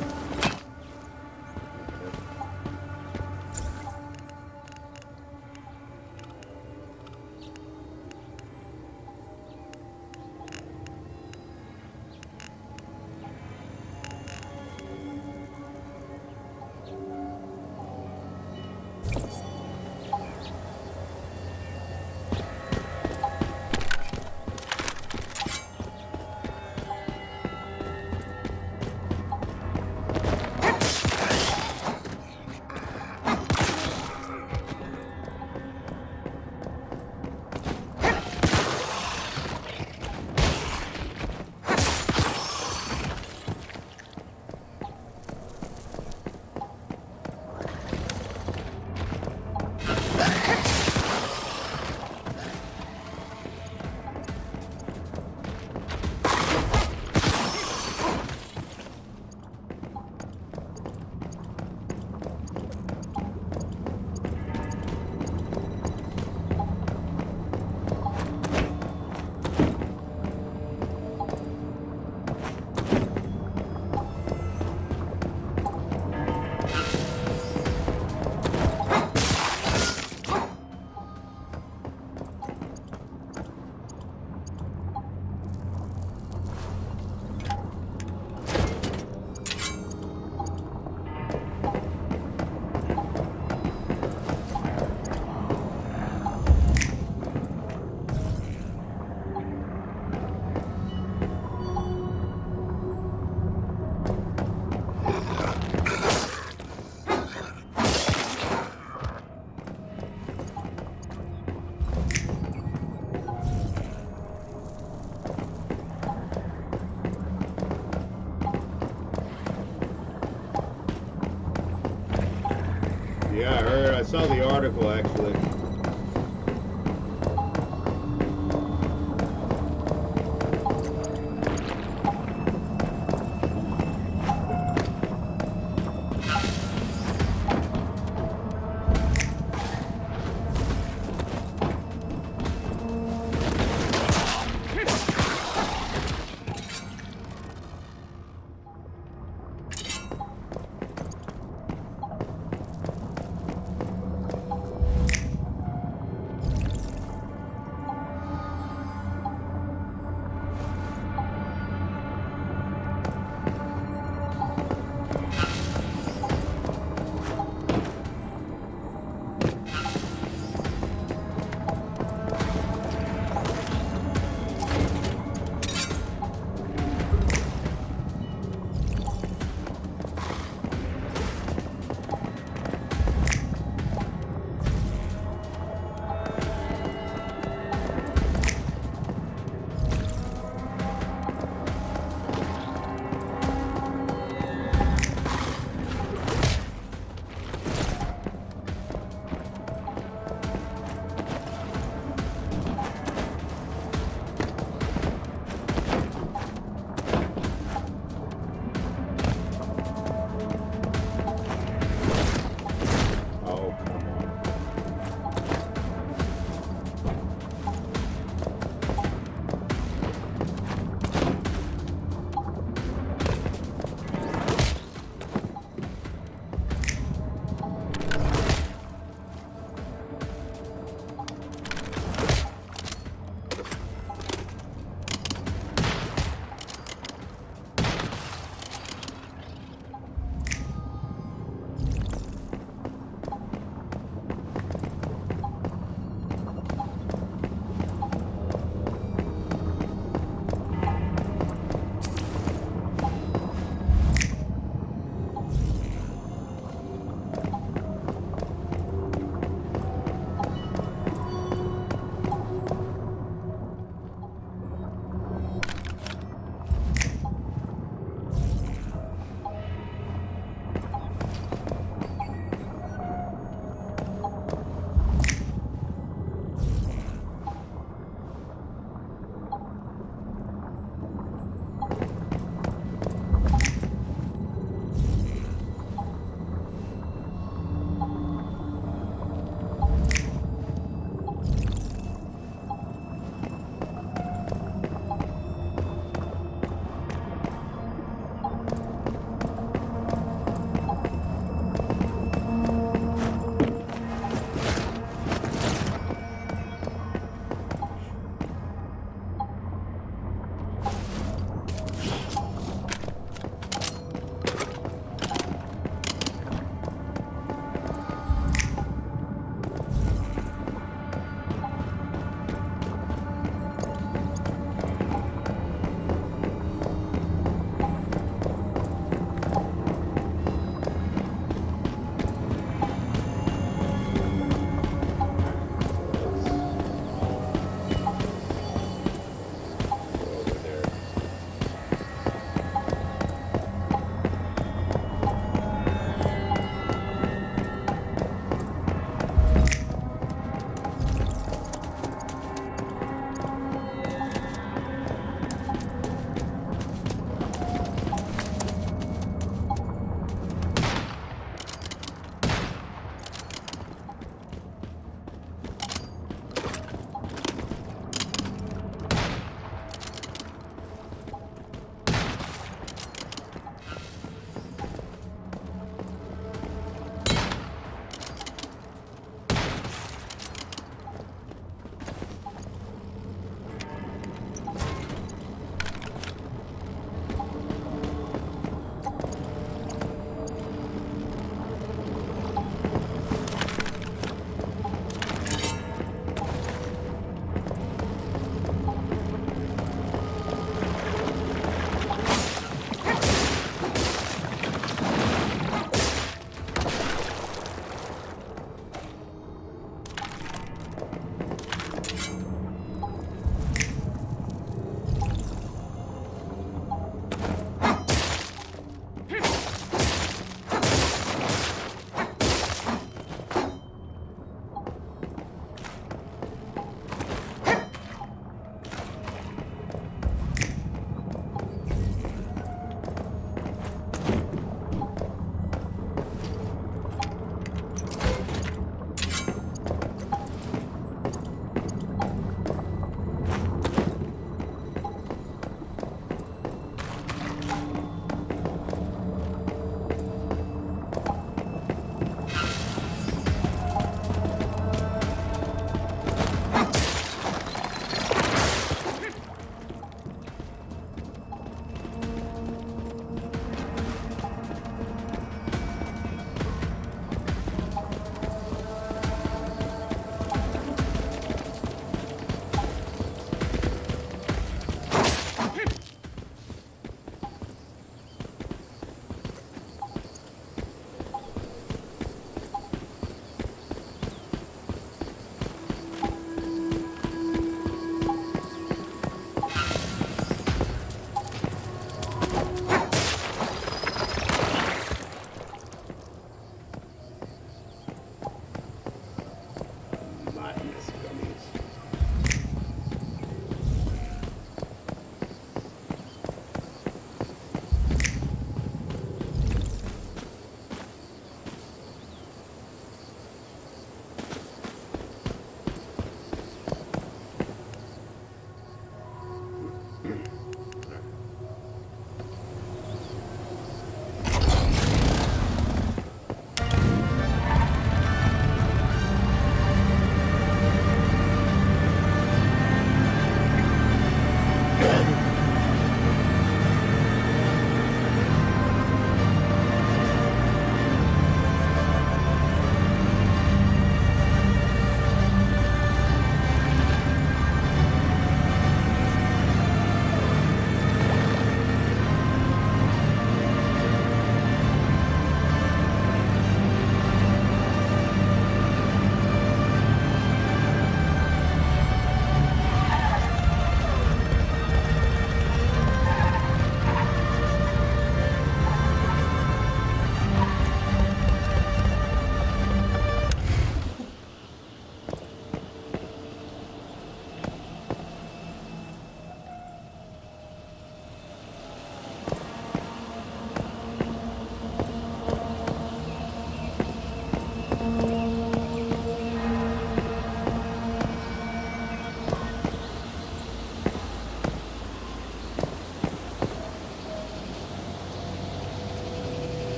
Yeah, I heard. I saw the article actually.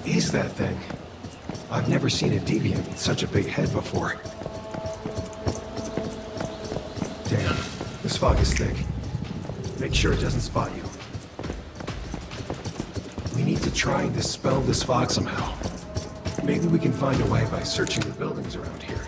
is that thing? I've never seen a deviant with such a big head before. Damn, this fog is thick. Make sure it doesn't spot you. We need to try and dispel this fog somehow. Maybe we can find a way by searching the buildings around here.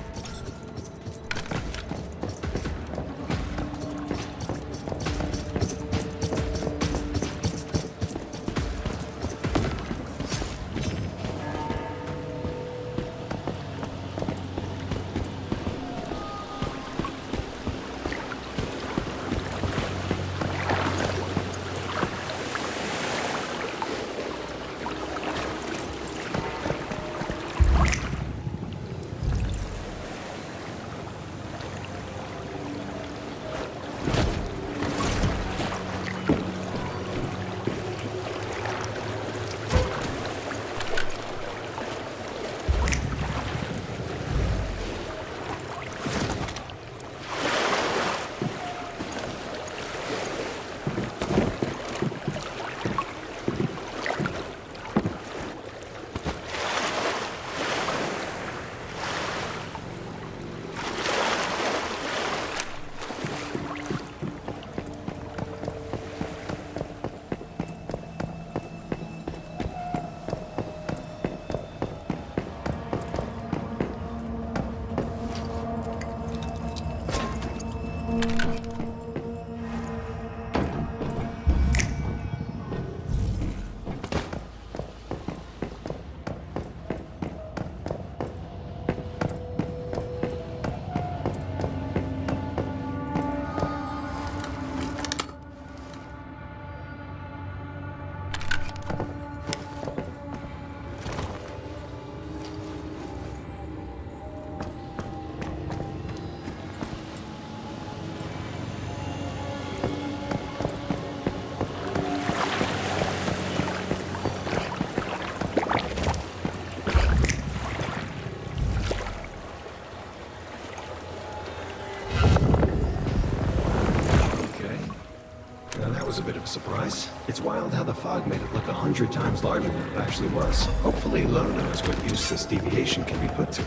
Surprise. It's wild how the fog made it look 100 times larger than it actually was. Hopefully Lo knows what use this deviation can be put to.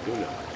tuna.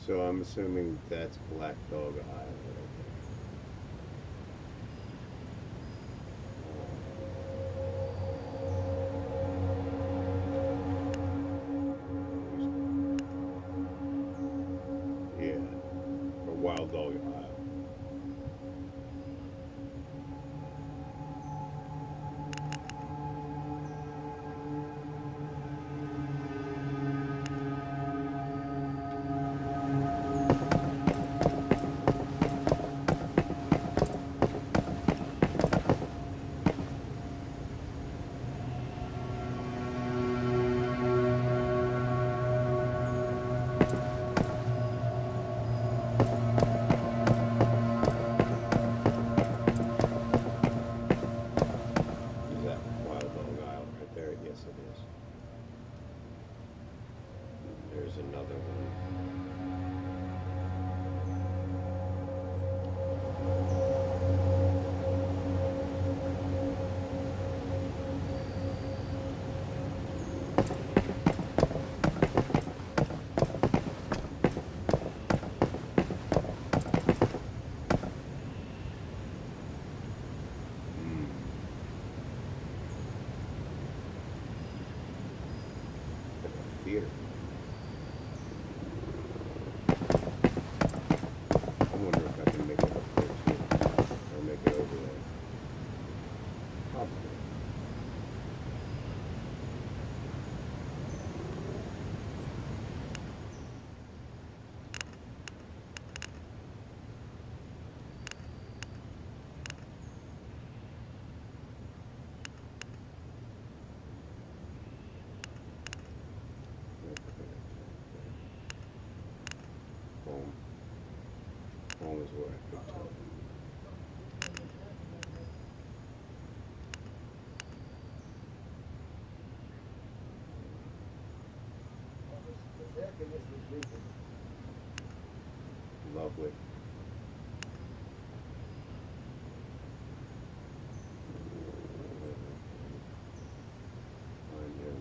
So I'm assuming that's Black Dog Island. Yeah, or Wild Dog Island. Is that Wild Dog Island right there? Yes, it is. There's another one. Theater. I wonder if I can make it up there too, or make it over there. Probably. Home. Home is where I picked up. Lovely. Find him.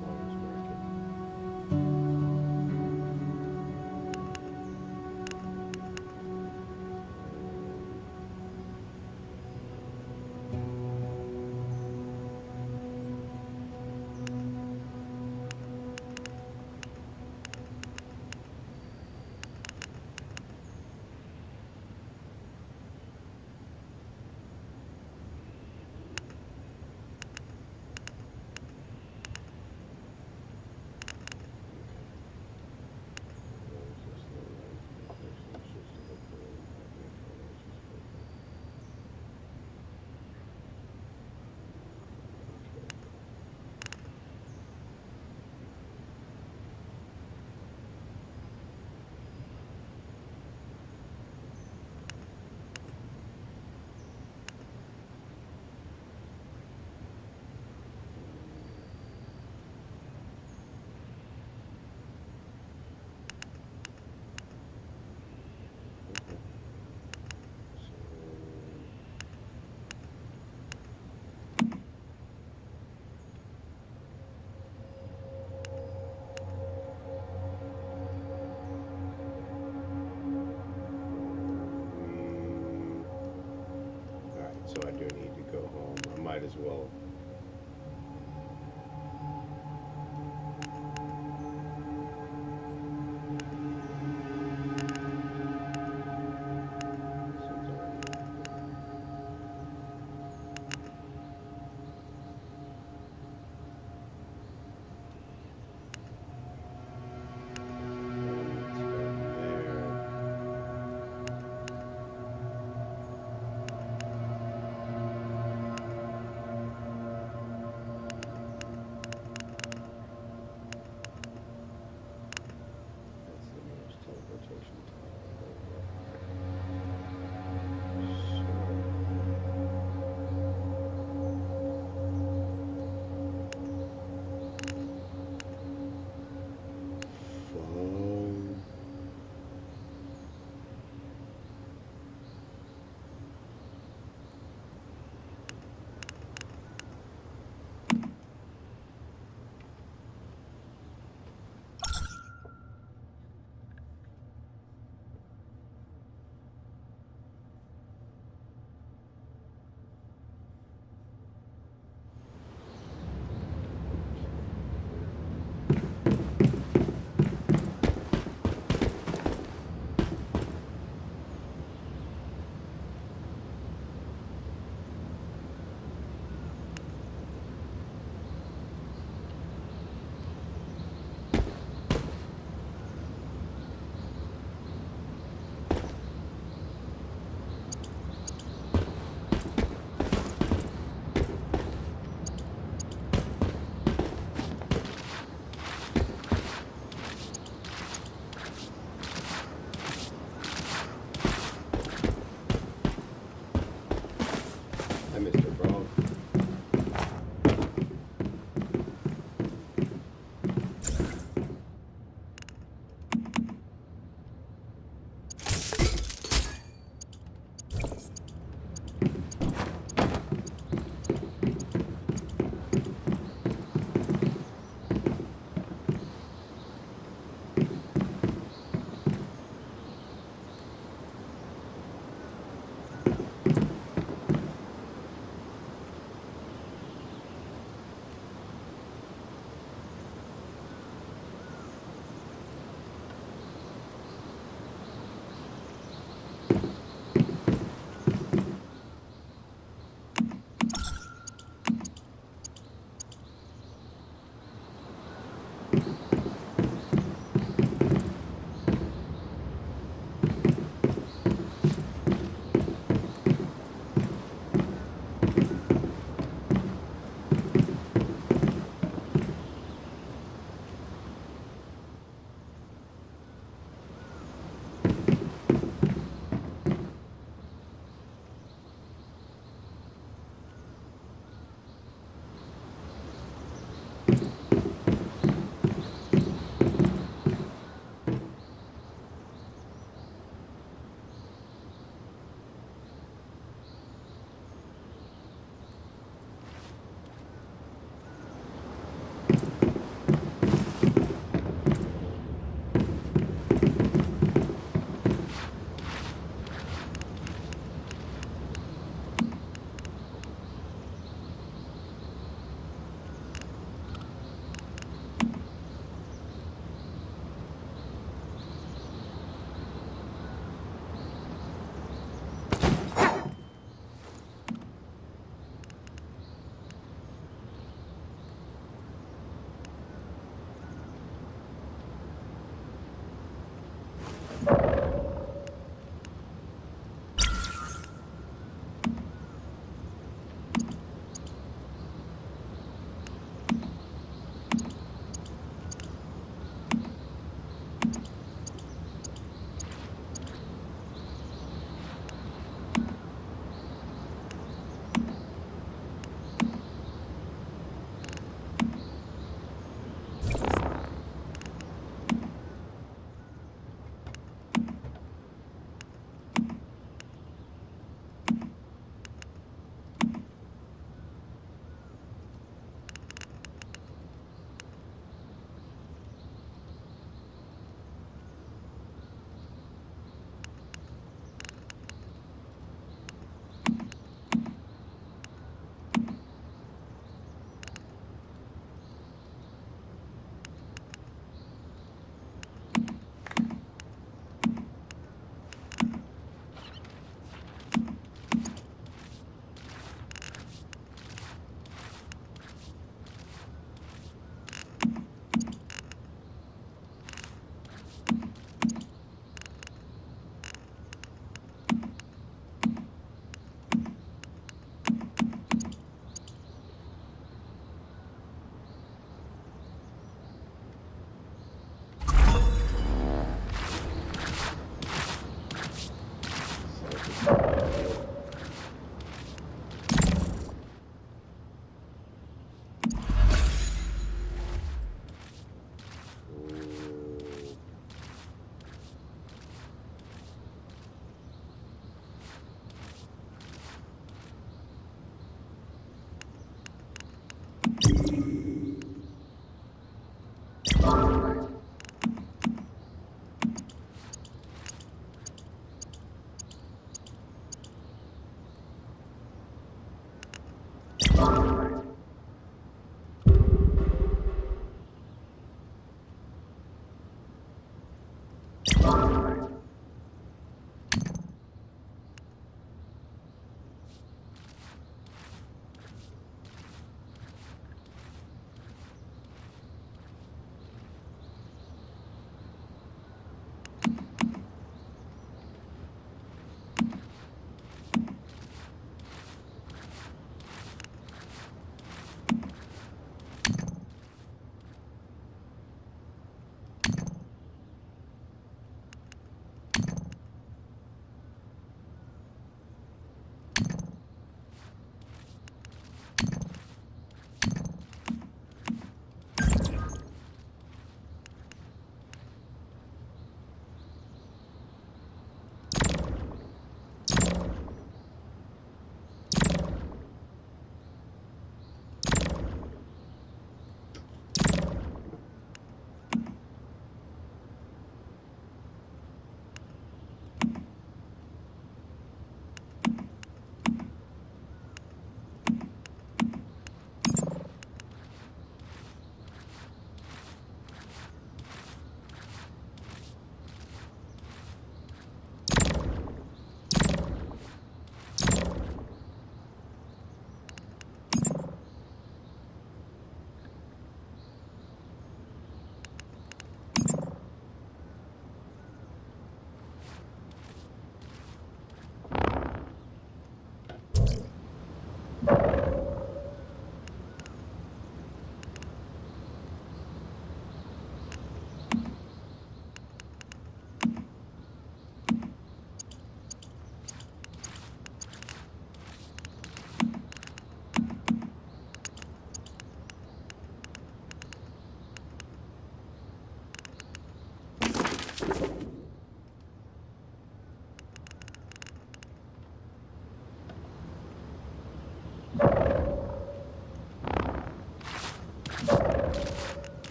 Farmers Market. Alright, so I do need to go home. I might as well. There.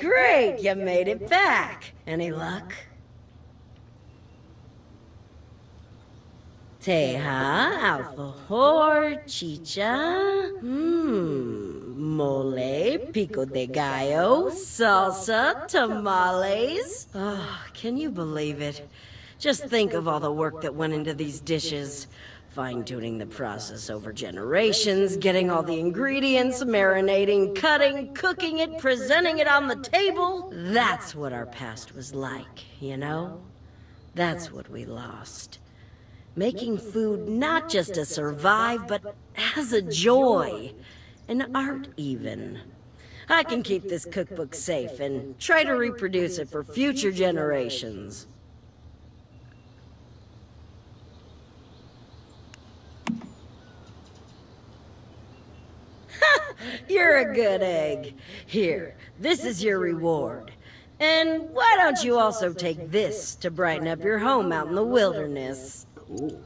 great! You made it back. Any luck? Teja, alfajor, chicha, mole, pico de gallo, salsa, tamales. Oh, can you believe it? Just think of all the work that went into these dishes. Fine-tuning the process over generations, getting all the ingredients, marinating, cutting, cooking it, presenting it on the table. That's what our past was like, you know? That's what we lost. Making food not just to survive, but as a joy. An art, even. I can keep this cookbook safe and try to reproduce it for future generations. You're a good egg. Here, this is your reward. And why don't you also take this to brighten up your home out in the wilderness? Cool.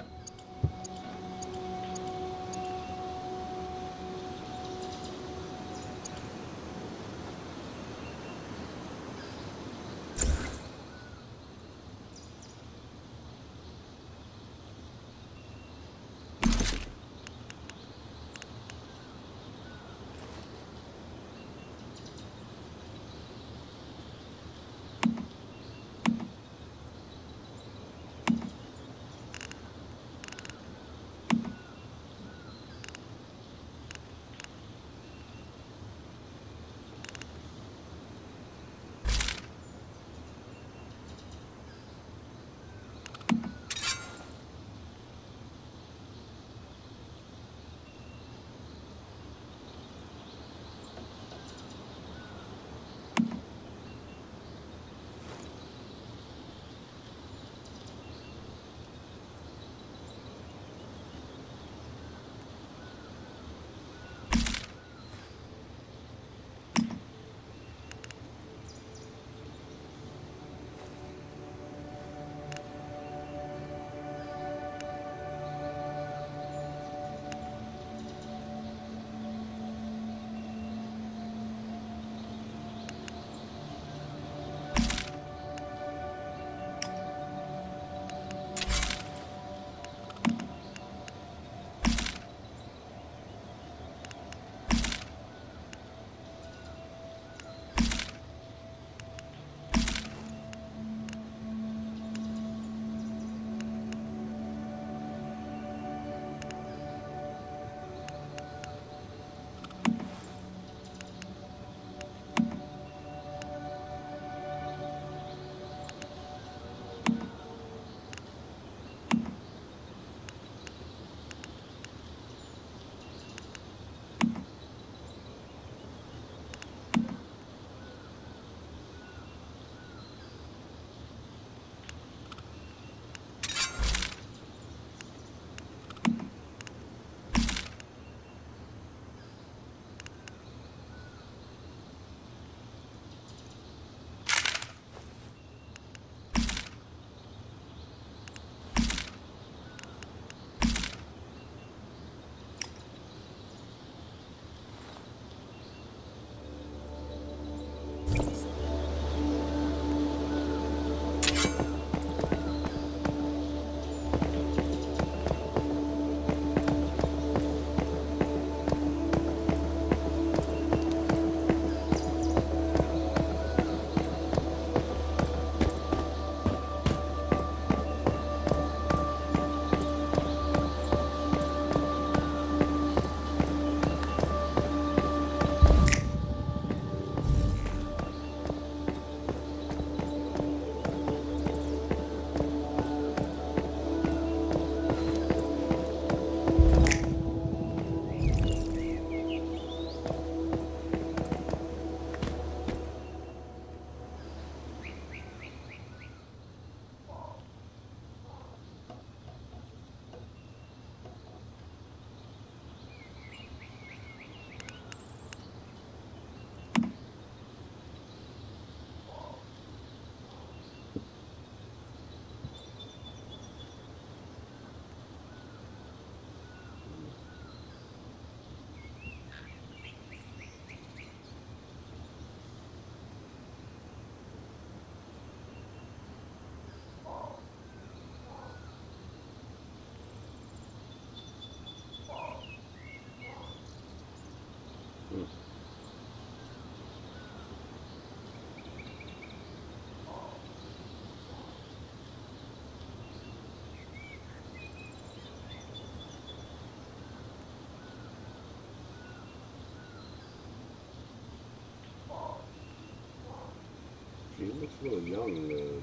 She looks a little young.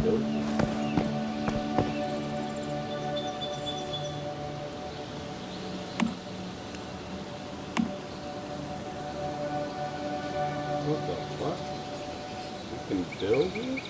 What the fuck? You can build here?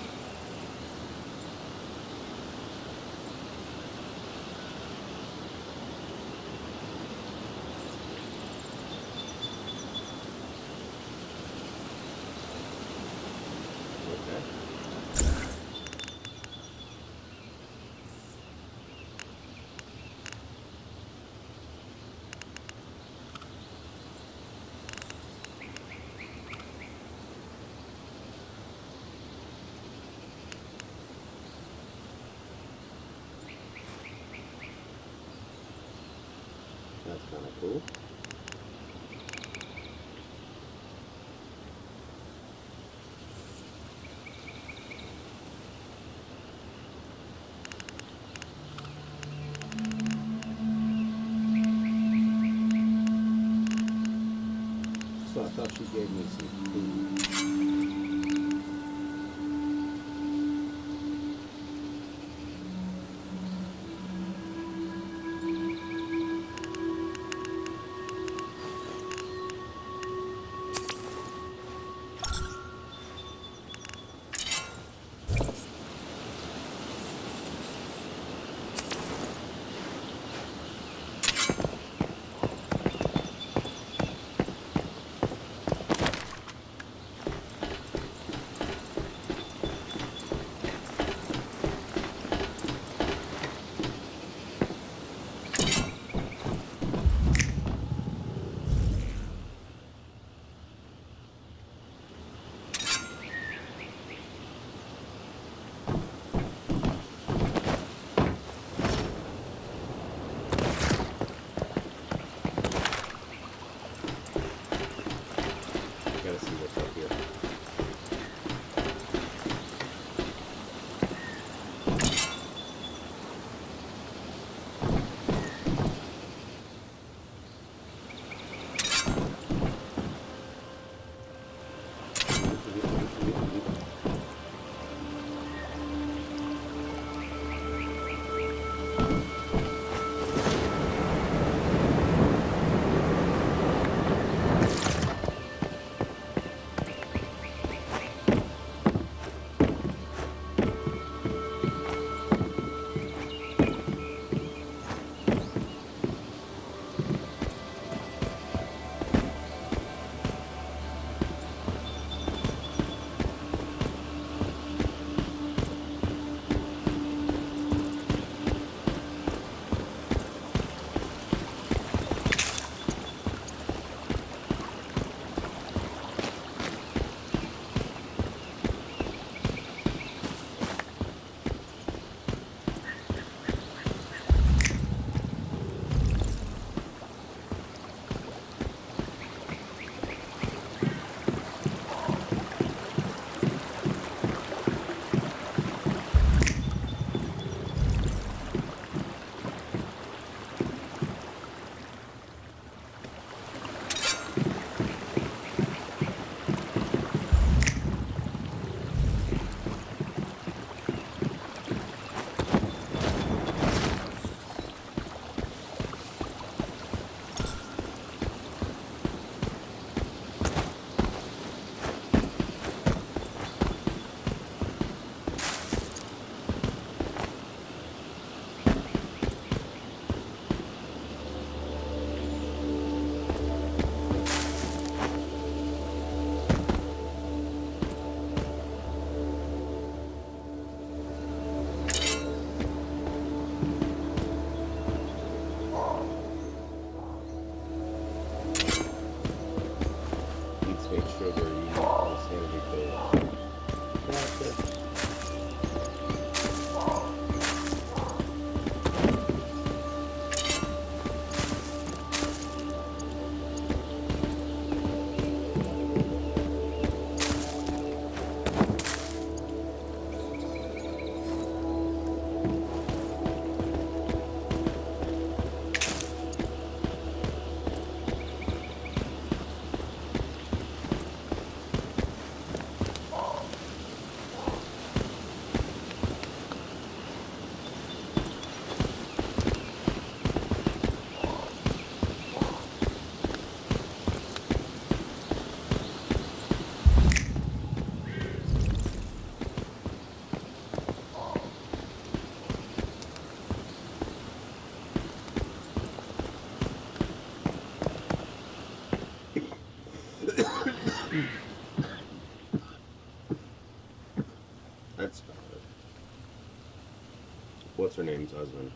That's kind of cool. So I thought she gave me some food. That's about it. What's her name's husband?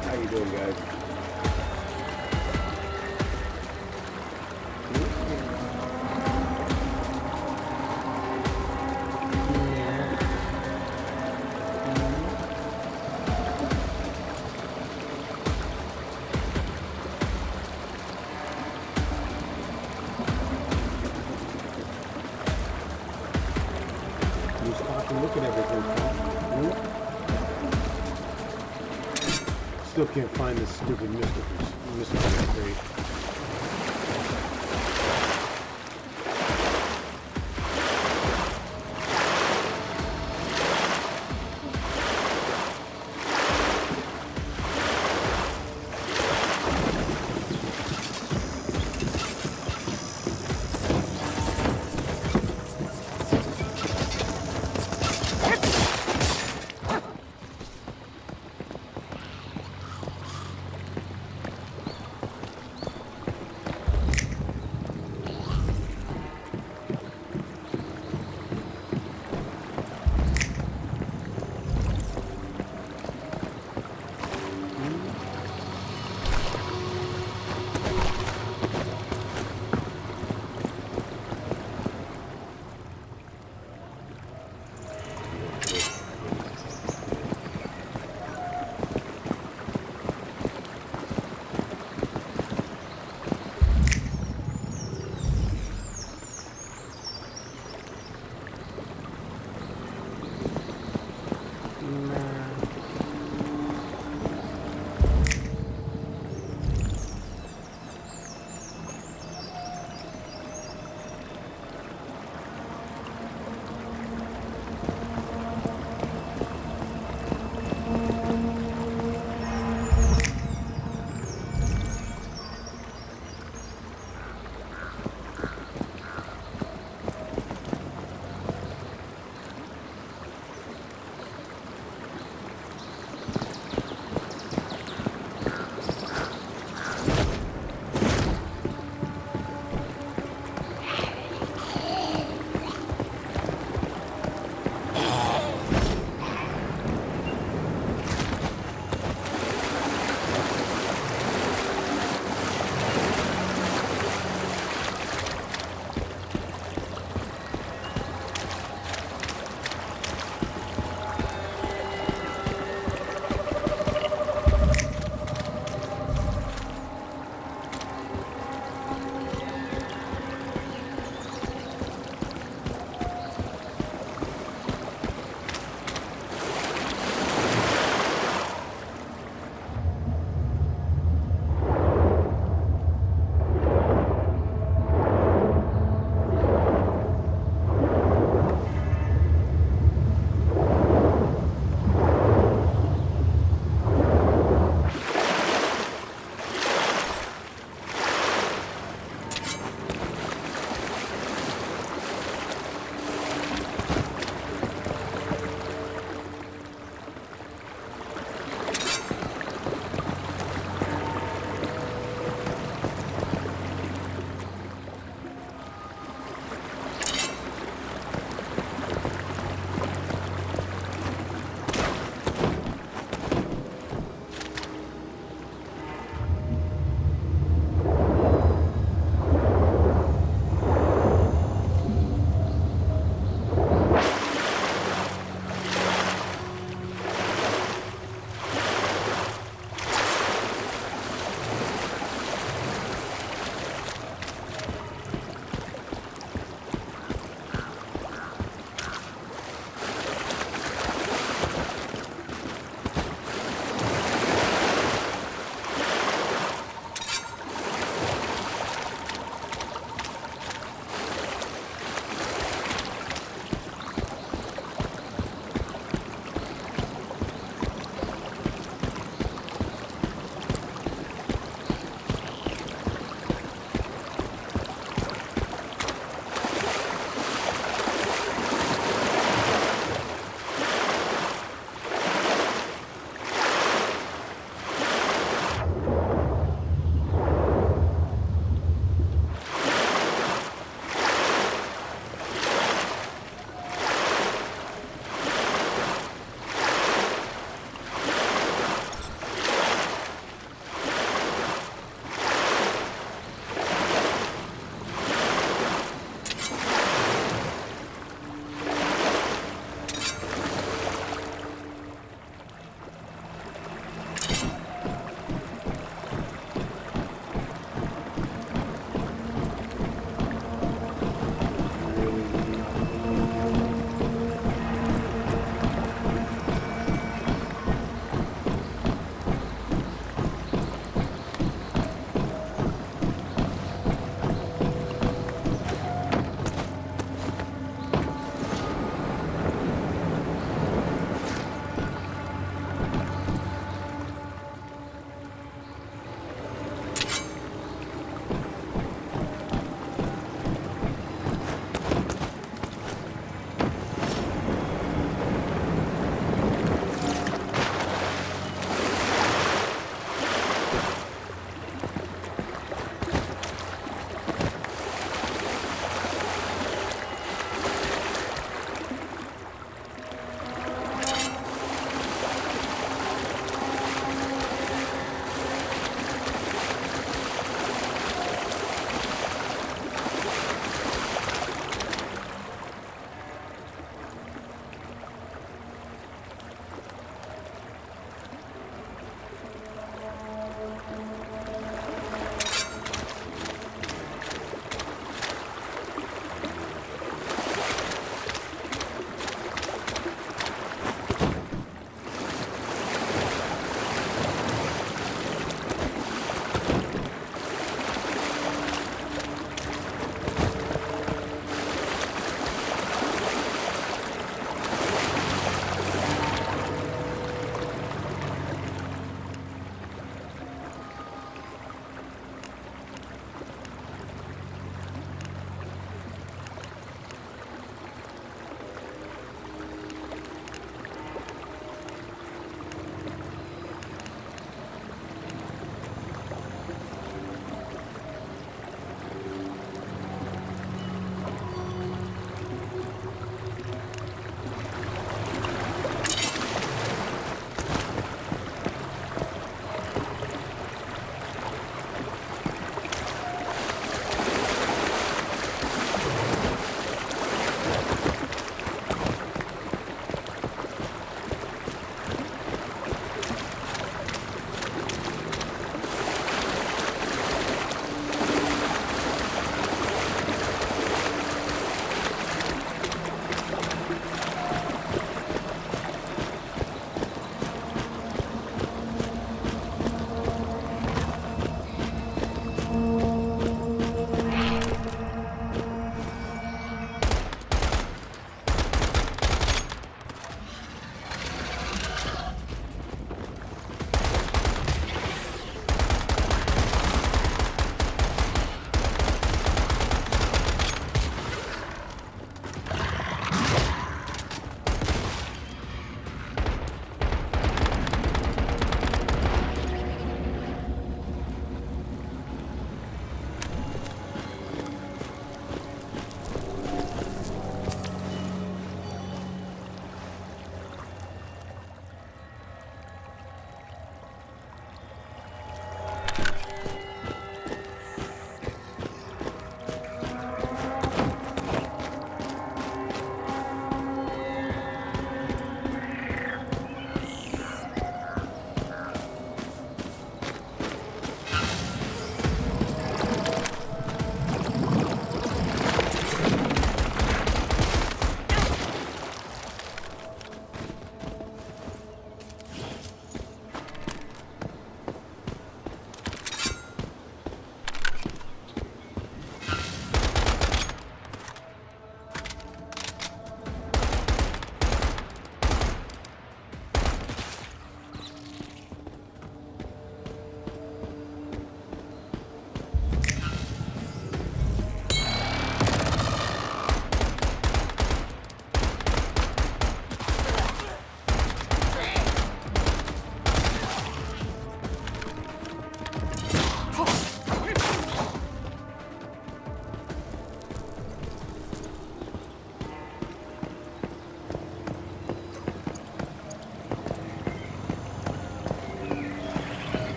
How you doing, guys? You stop and look at everything. Still can't find this stupid Mystra crate.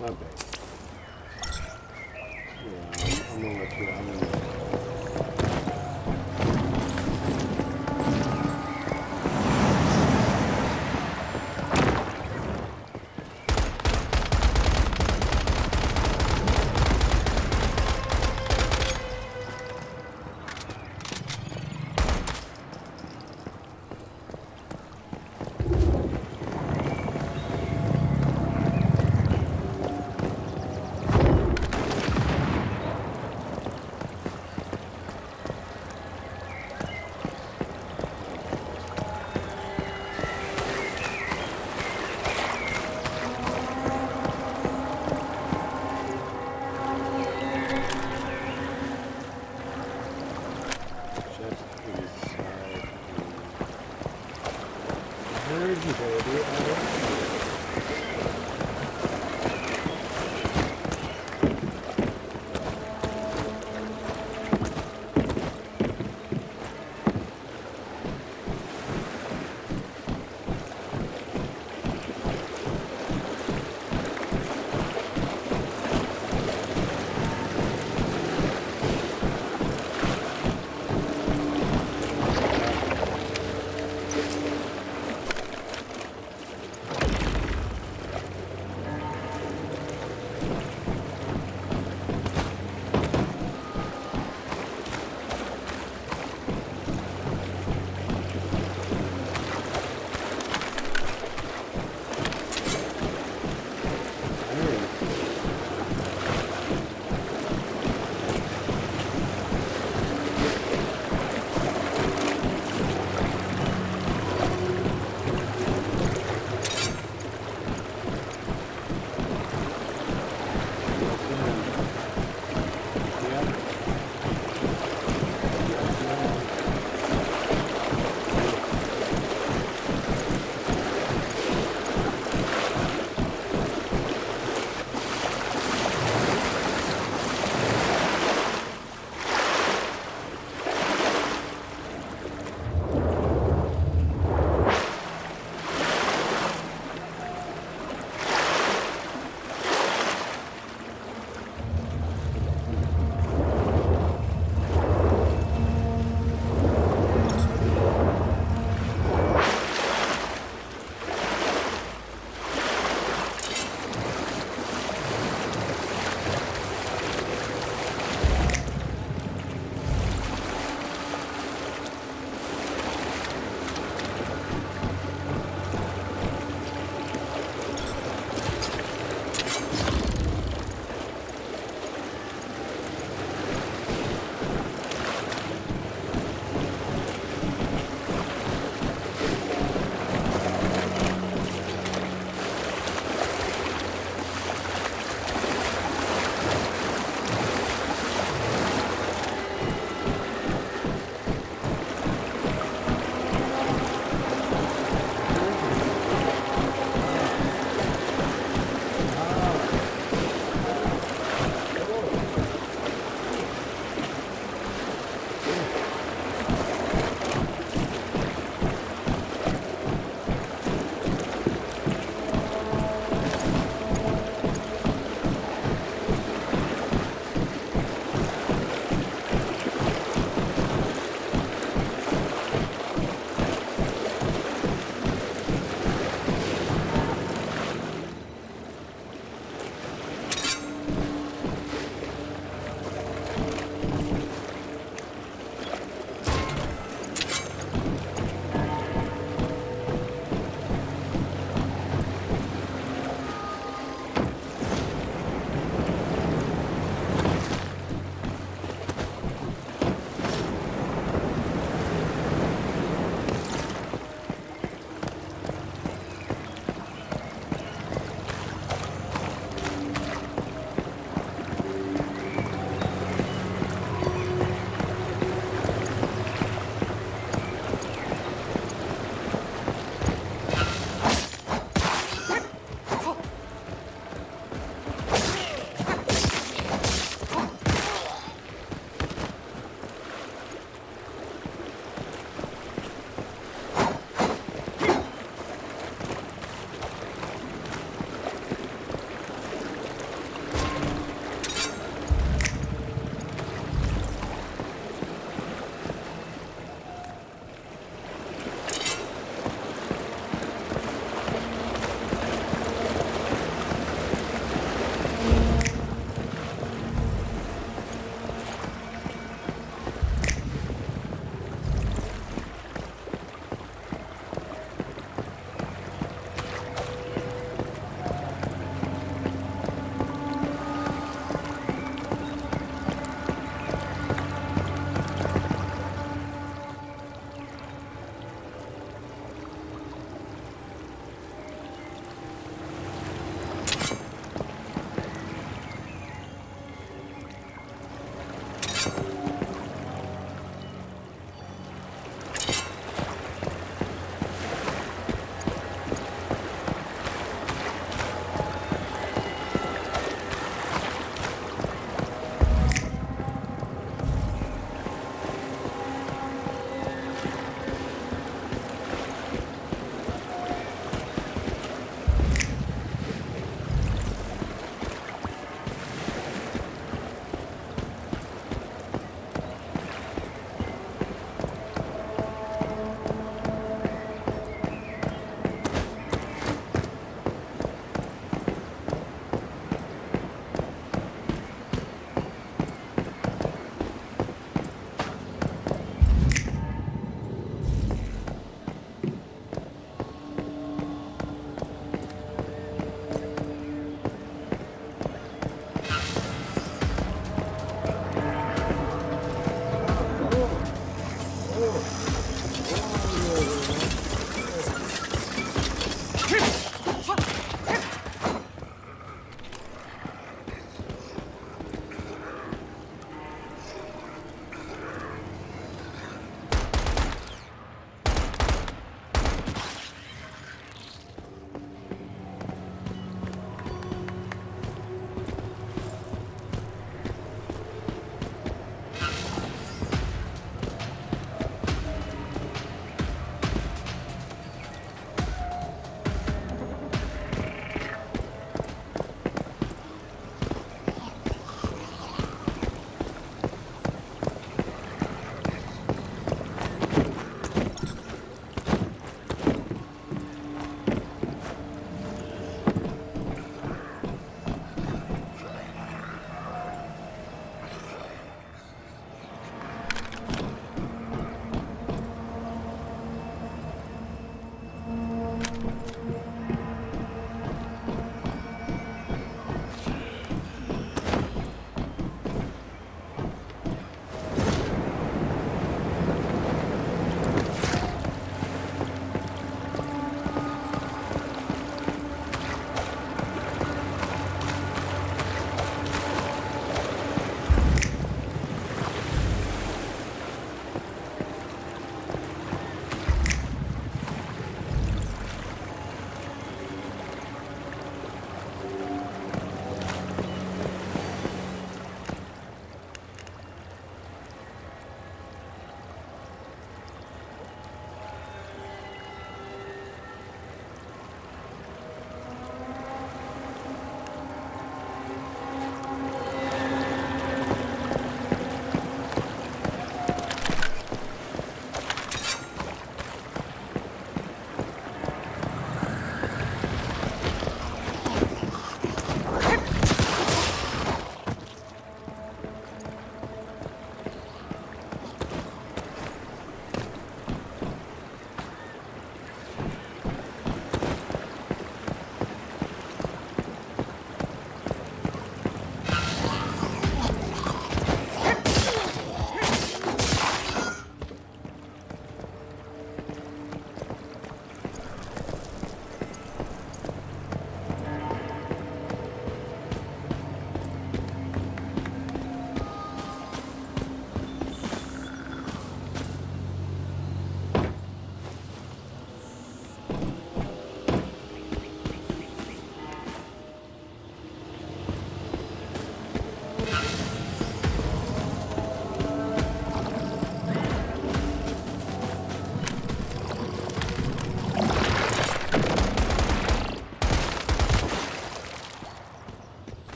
My bad. Yeah, I'm gonna let you out.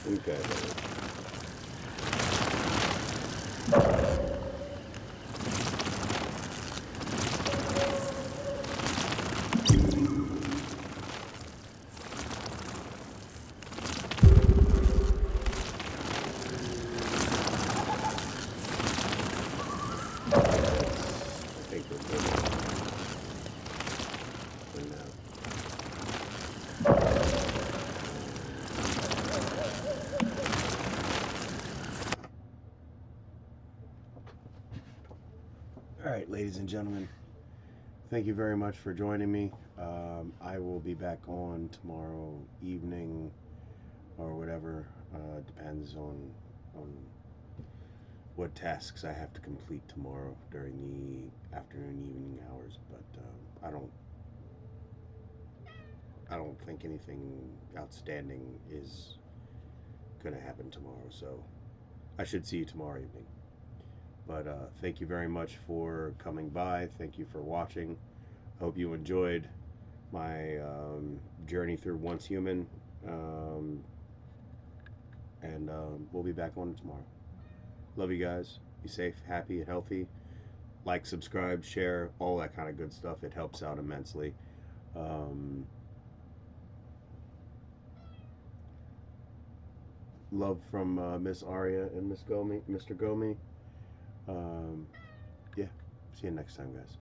Okay. Alright, ladies and gentlemen, thank you very much for joining me. I will be back on tomorrow evening or whatever. Depends on what tasks I have to complete tomorrow during the afternoon, evening hours. But I don't think anything outstanding is gonna happen tomorrow. So I should see you tomorrow evening. But thank you very much for coming by. Thank you for watching. Hope you enjoyed my journey through Once Human. And we'll be back on tomorrow. Love you guys. Be safe, happy, and healthy. Like, subscribe, share, all that kind of good stuff. It helps out immensely. Love from Miss Aria and Mr. Gnome. Yeah, see you next time, guys.